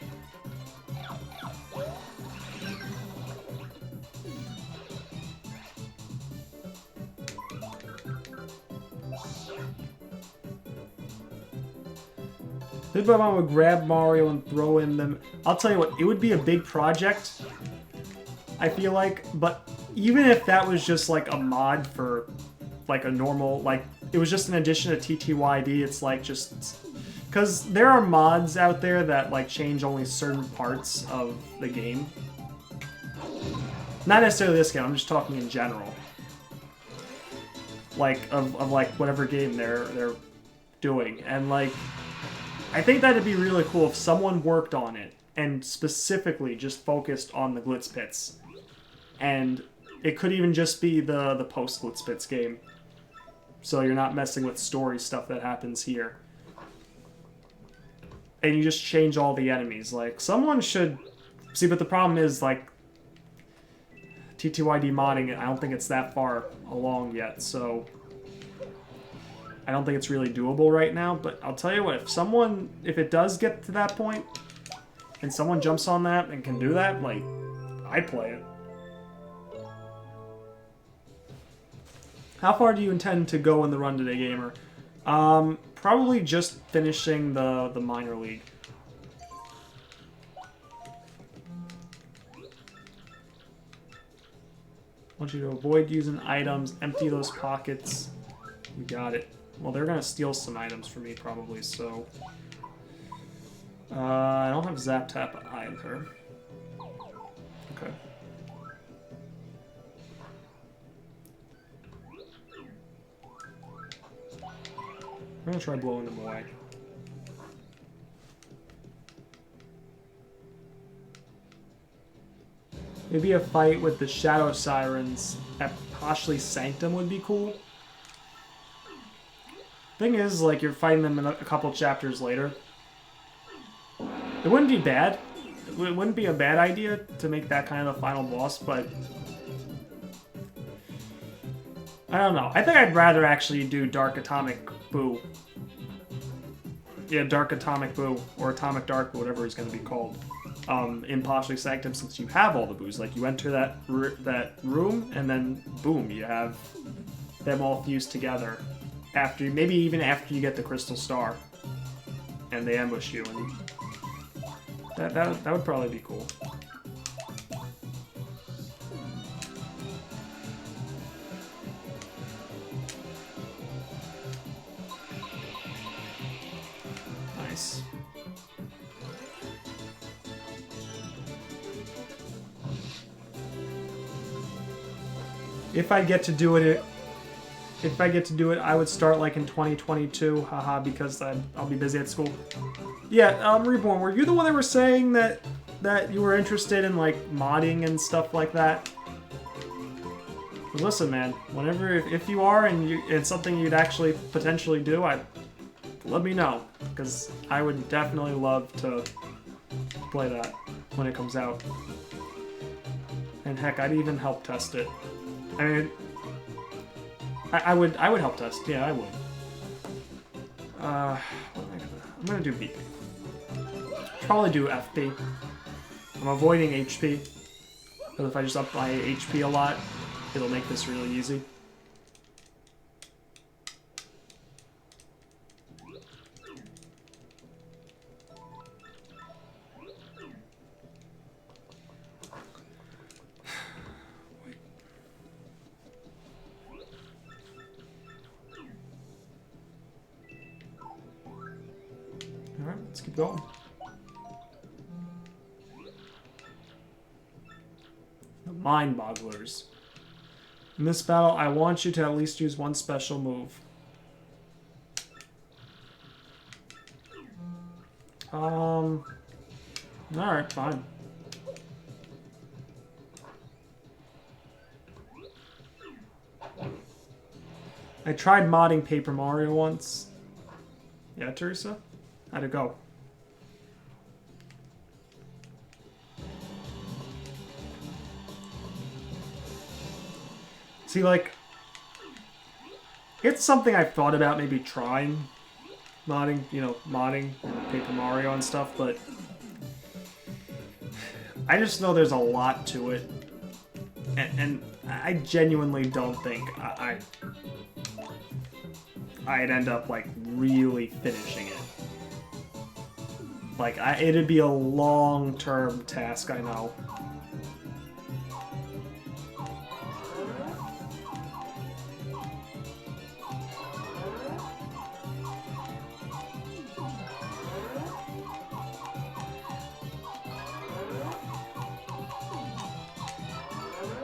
Maybe I would grab Mario and throw in them. I'll tell you what, it would be a big project, I feel like, but even if that was just like a mod for like a normal, like it was just an addition to TTYD, it's like just, because there are mods out there that like change only certain parts of the game. Not necessarily this game, I'm just talking in general. Like, of like whatever game they're doing, and like, I think that'd be really cool if someone worked on it and specifically just focused on the Glitz Pits. And it could even just be the post-Glitz Pits game. So you're not messing with story stuff that happens here. And you just change all the enemies. Like, someone should... See, but the problem is, like, TTYD modding, I don't think it's that far along yet, so... I don't think it's really doable right now, but I'll tell you what, if it does get to that point, and someone jumps on that and can do that, like, I'd play it. How far do you intend to go in the run today, gamer? Probably just finishing the minor league. I want you to avoid using items, empty those pockets. You got it. Well, they're gonna steal some items from me, probably, so... I don't have Zap Tap either. Okay. I'm gonna try blowing them away. Maybe a fight with the Shadow Sirens at Poshly Sanctum would be cool. Thing is, like, you're fighting them a couple chapters later. It wouldn't be bad. It wouldn't be a bad idea to make that kind of the final boss, but... I don't know. I think I'd rather actually do Dark Atomic Boo. Yeah, Dark Atomic Boo, or Atomic Dark Boo, whatever he's going to be called. In Poshly Sanctum, since you have all the boos. Like, you enter that room, and then, boom, you have them all fused together. Maybe even after you get the Crystal Star, and they ambush you, and that would probably be cool. Nice. If I get to do it. If I get to do it, I would start like in 2022, haha, because I'll be busy at school. Yeah, Reborn, were you the one that were saying that you were interested in like modding and stuff like that? But listen, man, if you are and it's something you'd actually potentially do, let me know, because I would definitely love to play that when it comes out. And heck, I'd even help test it. I mean, I would help test. Yeah, I would. What am I'm gonna do BP. Probably do FP. I'm avoiding HP, because if I just up my HP a lot, it'll make this really easy. let's keep going. The Mind Bogglers. In this battle, I want you to at least use one special move. Alright, fine. I tried modding Paper Mario once. Yeah, Teresa? How'd it go? See, like, it's something I've thought about maybe trying. Modding, you know, Paper Mario and stuff, but I just know there's a lot to it, and I genuinely don't think I'd end up, like, really finishing it. Like, it'd be a long-term task, I know.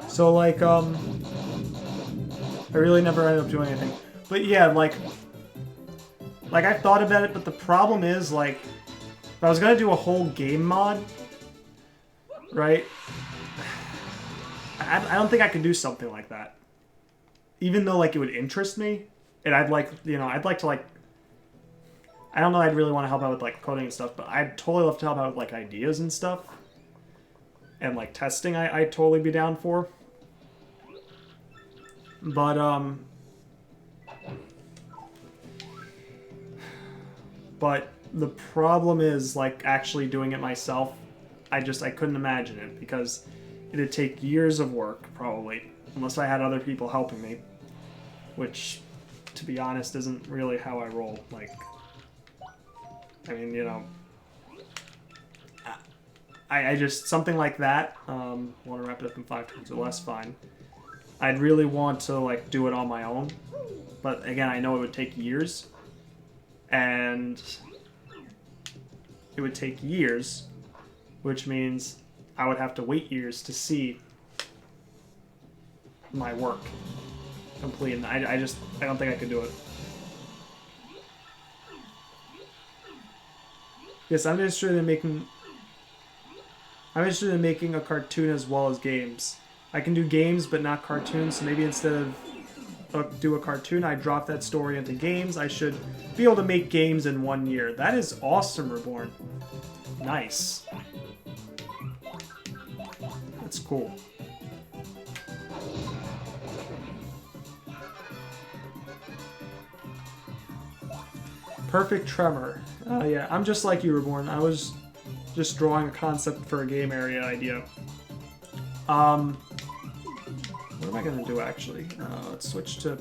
So, like, I really never ended up doing anything. But yeah, like I thought about it, but the problem is, like, if I was gonna do a whole game mod, right? I don't think I could do something like that. Even though, like, it would interest me, and I'd like, you know, I'd like to, like, I don't know, I'd really want to help out with, like, coding and stuff, but I'd totally love to help out with, like, ideas and stuff. And, like, testing, I'd totally be down for. But, the problem is, like, actually doing it myself. I couldn't imagine it, because it'd take years of work, probably, unless I had other people helping me. Which, to be honest, isn't really how I roll. Like, I mean, you know, I just, something like that, want to wrap it up in 5 turns or less, fine. I'd really want to, like, do it on my own. But, again, I know it would take years. And it would take years, which means I would have to wait years to see my work complete. And I don't think I could do it. Yes, I'm interested in making a cartoon as well as games. I can do games, but not cartoons, so maybe instead of do a cartoon, I drop that story into games. I should be able to make games in 1 year. That is awesome, Reborn. Nice. That's cool. Perfect Tremor. Yeah, I'm just like you, Reborn. I was just drawing a concept for a game area idea. What am I gonna do, actually? Let's switch to...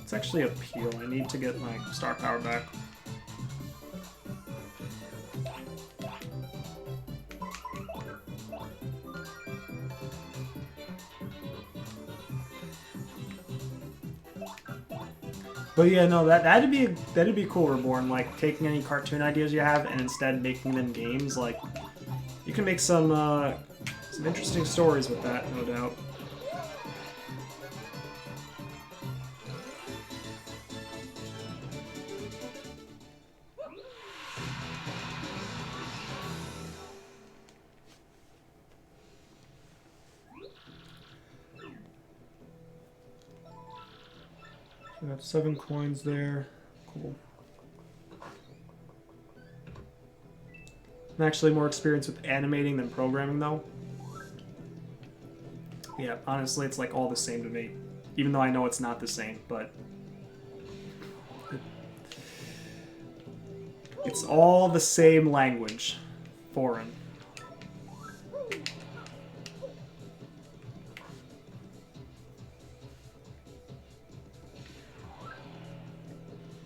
It's actually Appeal. I need to get my star power back. But yeah, no, that'd be cool, Reborn. Like, taking any cartoon ideas you have and instead making them games. Like, you can make some interesting stories with that, no doubt. We got 7 coins there. Cool. I'm actually more experienced with animating than programming, though. Yeah, honestly, it's like all the same to me. Even though I know it's not the same, but... It's all the same language. Foreign.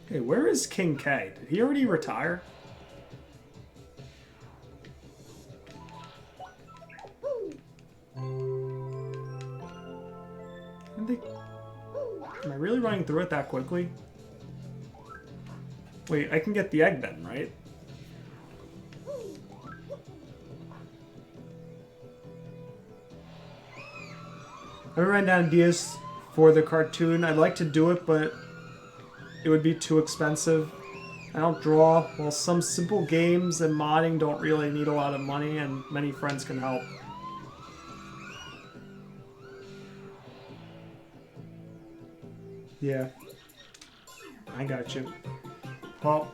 Okay, where is King K? Did he already retire? Am I really running through it that quickly? Wait, I can get the egg then, right? I've written down ideas for the cartoon. I'd like to do it, but it would be too expensive. I don't draw. Well, some simple games and modding don't really need a lot of money, and many friends can help. Yeah. I got you. Well,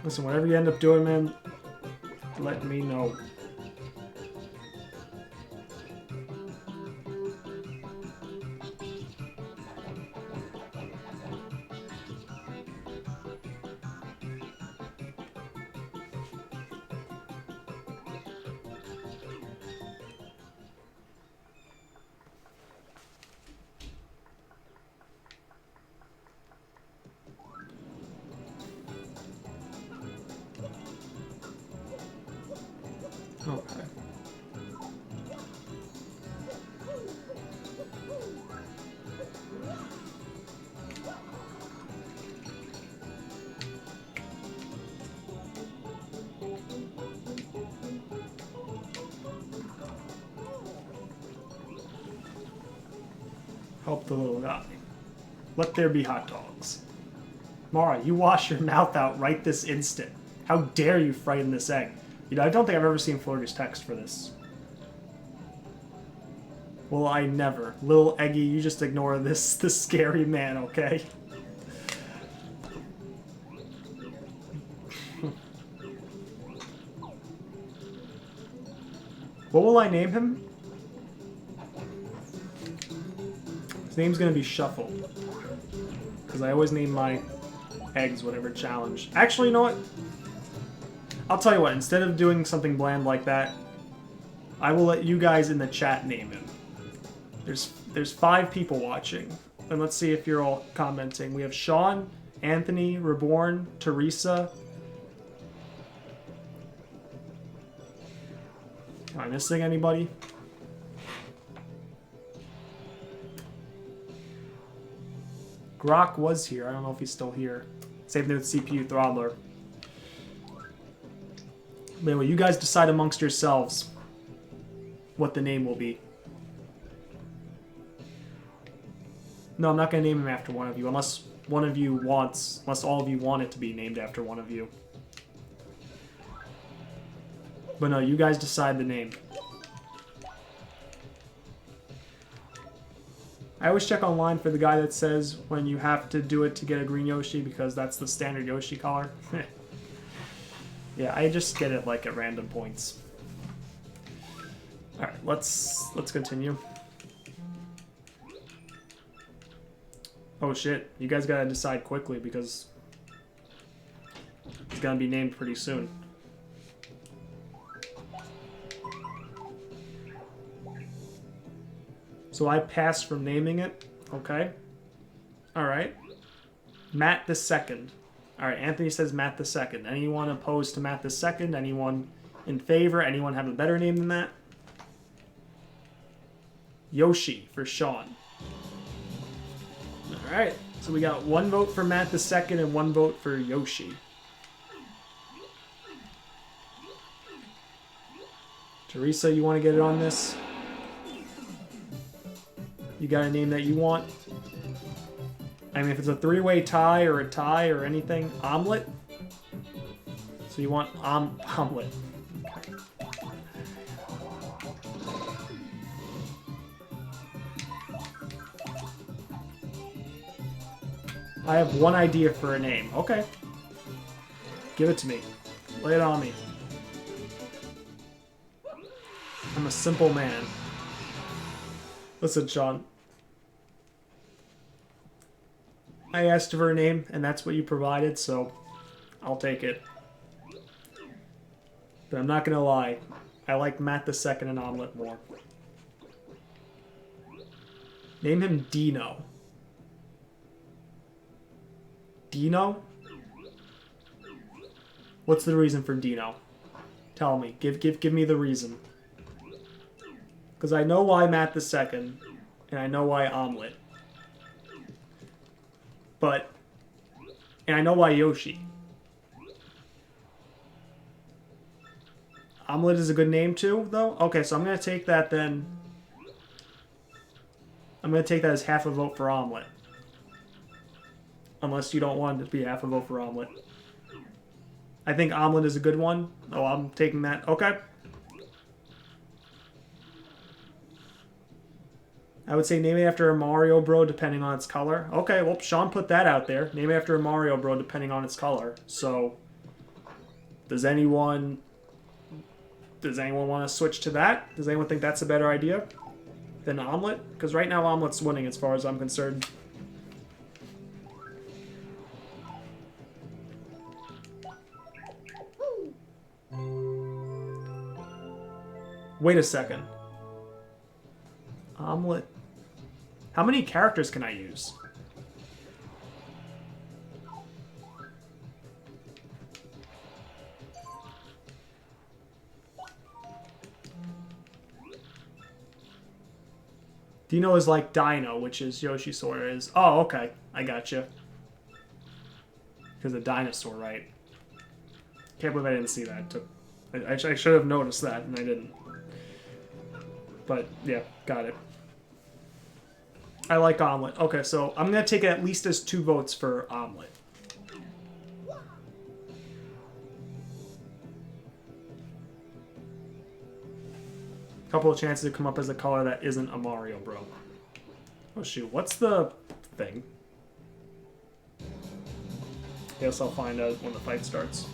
listen, whatever you end up doing, man, let me know. Okay. Help the little guy. Let there be hot dogs. Mara, you wash your mouth out right this instant. How dare you frighten this egg? You know, I don't think I've ever seen Florger's text for this. Well, I never. Little Eggy, you just ignore this scary man, okay? What will I name him? His name's gonna be Shuffle. Because I always name my eggs whatever challenge. Actually, you know what? I'll tell you what, instead of doing something bland like that, I will let you guys in the chat name him. There's 5 people watching. And let's see if you're all commenting. We have Sean, Anthony, Reborn, Teresa. Am I missing anybody? Grok was here. I don't know if he's still here. Save note CPU Throttler. But anyway, you guys decide amongst yourselves what the name will be. No, I'm not going to name him after one of you, unless one of you wants, unless all of you want it to be named after one of you. But no, you guys decide the name. I always check online for the guy that says when you have to do it to get a green Yoshi, because that's the standard Yoshi color. Yeah, I just get it like at random points. All right, let's continue. Oh shit, you guys gotta decide quickly because it's gonna be named pretty soon. So I passed from naming it. Okay. All right. Matt the Second. All right, Anthony says Matt the Second. Anyone opposed to Matt the Second? Anyone in favor? Anyone have a better name than that? Yoshi for Sean. All right, so we got 1 vote for Matt the Second and 1 vote for Yoshi. Teresa, you want to get it on this? You got a name that you want? I mean, if it's a 3-way tie or anything, omelet? So you want omelet. Okay. I have one idea for a name. Okay. Give it to me. Lay it on me. I'm a simple man. Listen, Sean. I asked for a name, and that's what you provided, so I'll take it. But I'm not gonna lie. I like Matt the Second and Omelet more. Name him Dino. Dino? What's the reason for Dino? Tell me. Give me the reason. Because I know why Matt the Second, and I know why Omelet. And I know why Yoshi. Omelet is a good name too, though? Okay, so I'm going to take that then. I'm going to take that as half a vote for Omelet. Unless you don't want it to be half a vote for Omelet. I think Omelet is a good one. Oh, I'm taking that. Okay. I would say name it after a Mario Bro depending on its color. Okay, well, Sean put that out there. Name it after a Mario Bro depending on its color. So, does anyone want to switch to that? Does anyone think that's a better idea than Omelet? Because right now Omelet's winning as far as I'm concerned. Wait a second. Omelet. How many characters can I use? Dino is like Dino, which is Yoshi sort of is. Oh, okay. I got you. Because a dinosaur, right? Can't believe I didn't see that. I should have noticed that, and I didn't. But, yeah, got it. I like Omelet. Okay, so I'm going to take it at least as 2 votes for Omelet. Couple of chances to come up as a color that isn't a Mario Bro. Oh shoot, what's the thing? Guess I'll find out when the fight starts.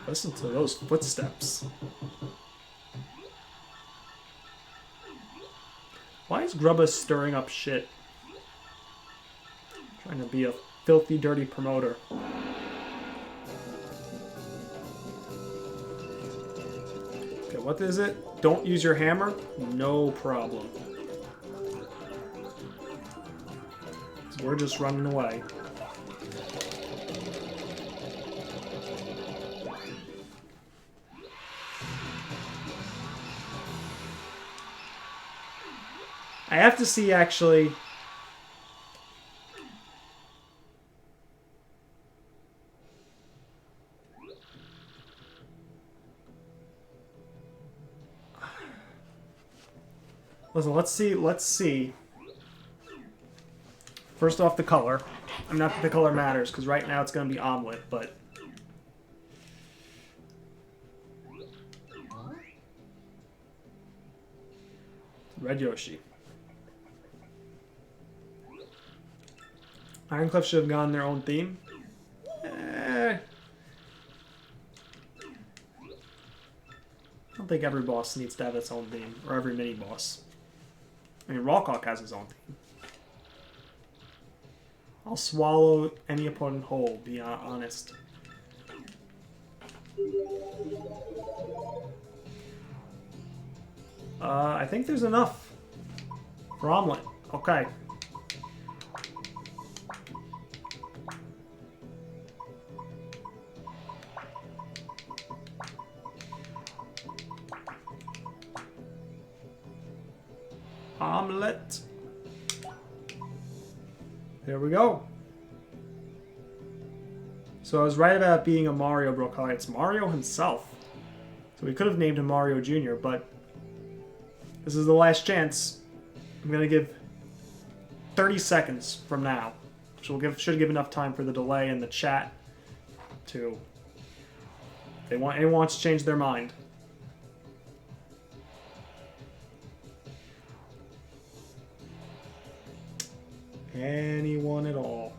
Listen to those footsteps. Why is Grubba stirring up shit? Trying to be a filthy, dirty promoter. Okay, what is it? Don't use your hammer? No problem. We're just running away. I have to see, actually... Listen, let's see. First off, the color. I'm not that the color matters, because right now it's going to be Omelet, but... Red Yoshi. Ironclef should have gone their own theme. I don't think every boss needs to have its own theme, or every mini-boss. I mean, Rawkhawk has his own theme. I'll swallow any opponent whole, be honest. I think there's enough for Omelet. Okay. Omelet. There we go. So I was right about being a Mario Bro color. It's Mario himself. So we could have named him Mario Jr., but this is the last chance. I'm going to give 30 seconds from now, which should give enough time for the delay in the chat to... If anyone wants to change their mind. Anyone at all.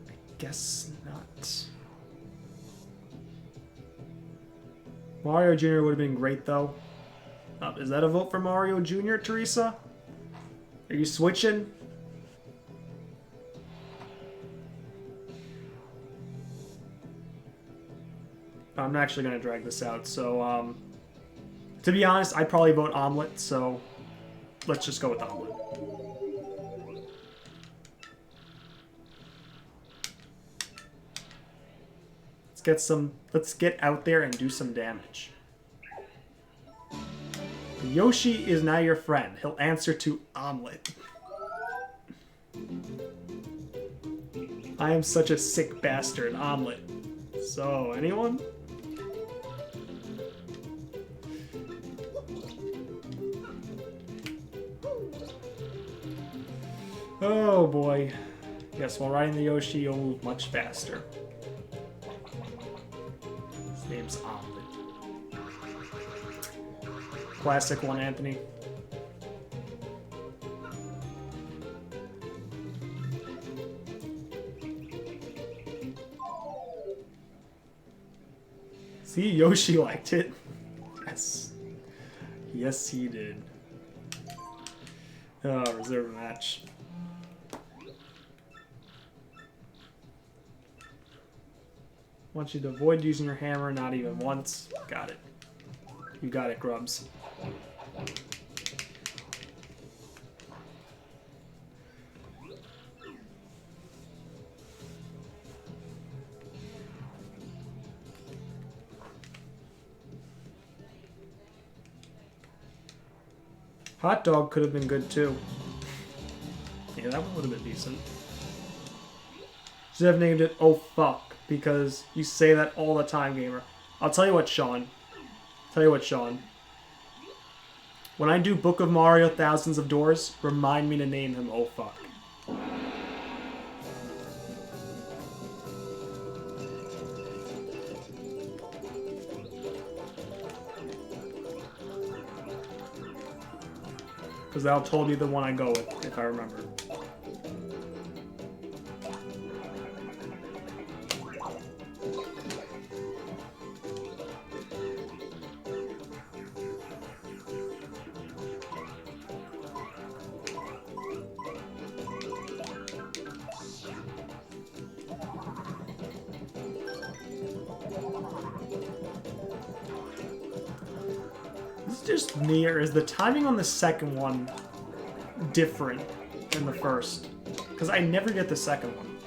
I guess not. Mario Jr. would have been great, though. Is that a vote for Mario Jr., Teresa? Are you switching? I'm not actually going to drag this out, so, to be honest, I'd probably vote Omelet, so let's just go with omelet. Let's get out there and do some damage. Yoshi is now your friend. He'll answer to omelet. I am such a sick bastard, omelet. So, anyone? Oh boy. Yes, while riding the Yoshi, you'll move much faster. His name's Omelet. Classic one, Anthony. See, Yoshi liked it. Yes. Yes, he did. Oh, reserve match. Want you to avoid using your hammer, not even once. Got it. You got it, Grubs. Hot dog could have been good too. Yeah, that one would have been decent. Should have named it Oh Fuck, because you say that all the time, gamer. I'll tell you what, Sean. When I do Book of Mario Thousands of Doors, remind me to name him Oh Fuck. Because that'll totally be the one I go with, if I remember. Just me, or is the timing on the second one different than the first? Because I never get the second one.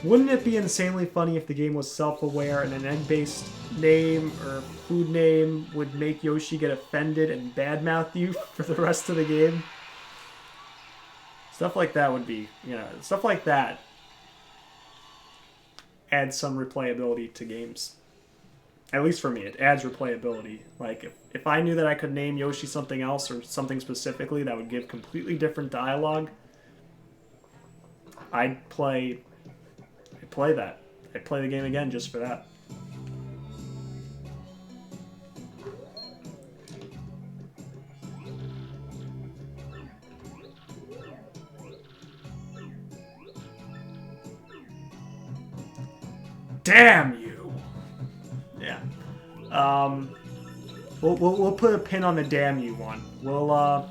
Wouldn't it be insanely funny if the game was self-aware and an egg-based name or food name would make Yoshi get offended and badmouth you for the rest of the game? Stuff like that would be, you know, stuff like that adds some replayability to games. At least for me, it adds replayability. Like, if I knew that I could name Yoshi something else or something specifically that would give completely different dialogue, I'd play that. I'd play the game again just for that. Damn you! Yeah. We'll put a pin on the damn you one. We'll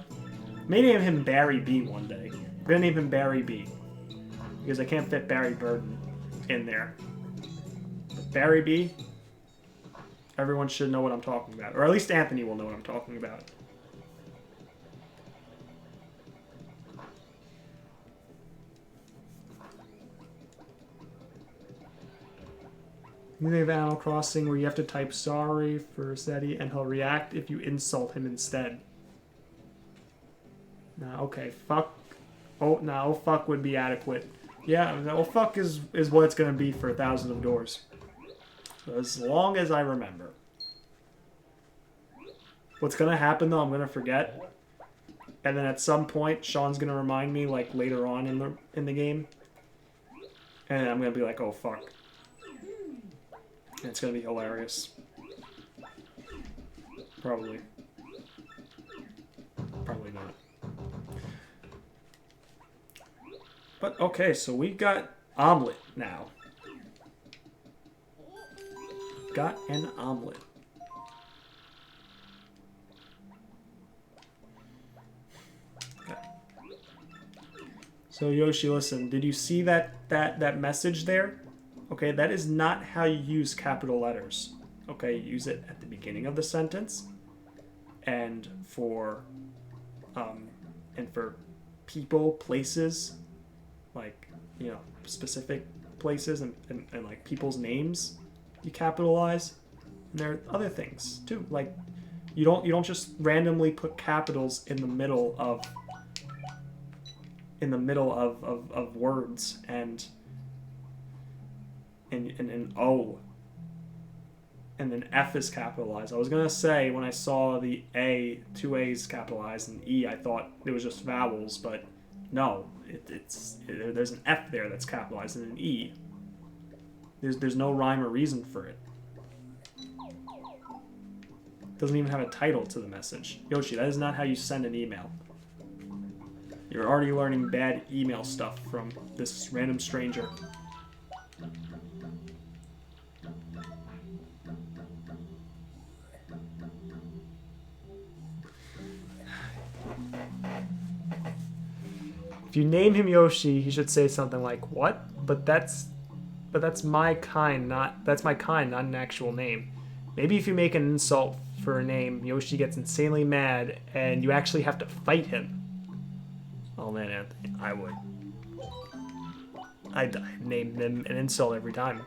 maybe name him Barry B one day. We're gonna name him Barry B because I can't fit Barry Burden in there. But Barry B, everyone should know what I'm talking about, or at least Anthony will know what I'm talking about. You have Animal Crossing where you have to type sorry for Seti and he'll react if you insult him instead. Nah, okay, fuck. Oh, no, oh, fuck would be adequate. Yeah, oh, fuck is what it's going to be for Thousands of Doors. As long as I remember. What's going to happen, though, I'm going to forget. And then at some point, Sean's going to remind me, like, later on in the game. And I'm going to be like, oh, fuck. It's gonna be hilarious. Probably. Probably not. But okay, so we got omelet now. Got an omelet. Okay. So Yoshi, listen, did you see that message there? Okay, that is not how you use capital letters. Okay, use it at the beginning of the sentence, and for people, places, like, you know, specific places and like people's names, you capitalize. And there are other things too, like you don't just randomly put capitals in the middle of words and O, and then F is capitalized. I was gonna say, when I saw the A, two A's capitalized, and E, I thought it was just vowels, but no, there's an F there that's capitalized and an E. There's no rhyme or reason for it. Doesn't even have a title to the message. Yoshi, that is not how you send an email. You're already learning bad email stuff from this random stranger. If you name him Yoshi, he should say something like, "What? But that's my kind, not an actual name." Maybe if you make an insult for a name, Yoshi gets insanely mad, and you actually have to fight him. Oh man, Anthony, I would. I'd name him an insult every time.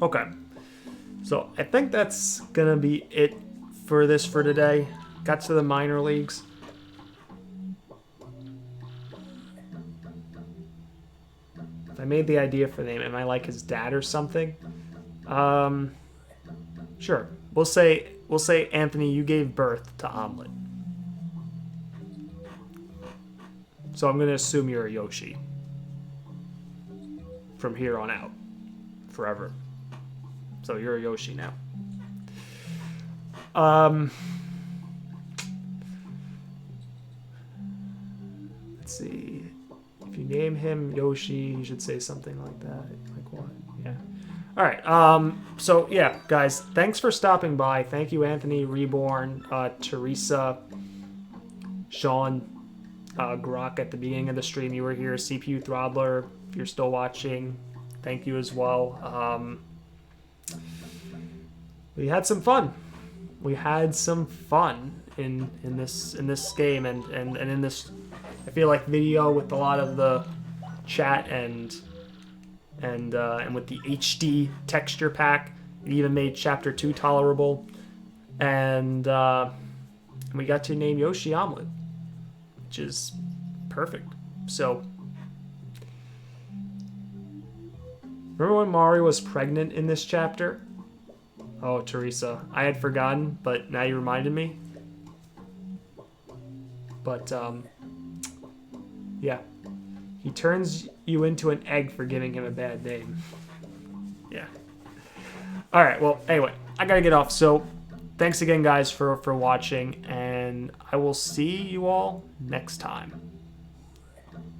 Okay. So I think that's gonna be it for today. Got to the minor leagues. If I made the idea for the name, am I like his dad or something? Sure. We'll say Anthony, you gave birth to Omelet. So I'm gonna assume you're a Yoshi from here on out, forever. So you're a Yoshi now. Let's see. If you name him Yoshi, you should say something like that. Like what? Yeah. All right. So yeah, guys, thanks for stopping by. Thank you, Anthony, Reborn, Teresa, Sean, Grok at the beginning of the stream. You were here. CPU Throttler, if you're still watching, thank you as well. We had some fun. We had some fun in this game and in this, I feel like, video with a lot of the chat and with the HD texture pack. It even made Chapter 2 tolerable. And we got to name Yoshi Omelet, which is perfect. So, remember when Mario was pregnant in this chapter? Oh, Teresa, I had forgotten, but now you reminded me. But, yeah. He turns you into an egg for giving him a bad name. Yeah. Alright, well, anyway, I gotta get off. So, thanks again, guys, for watching, and I will see you all next time.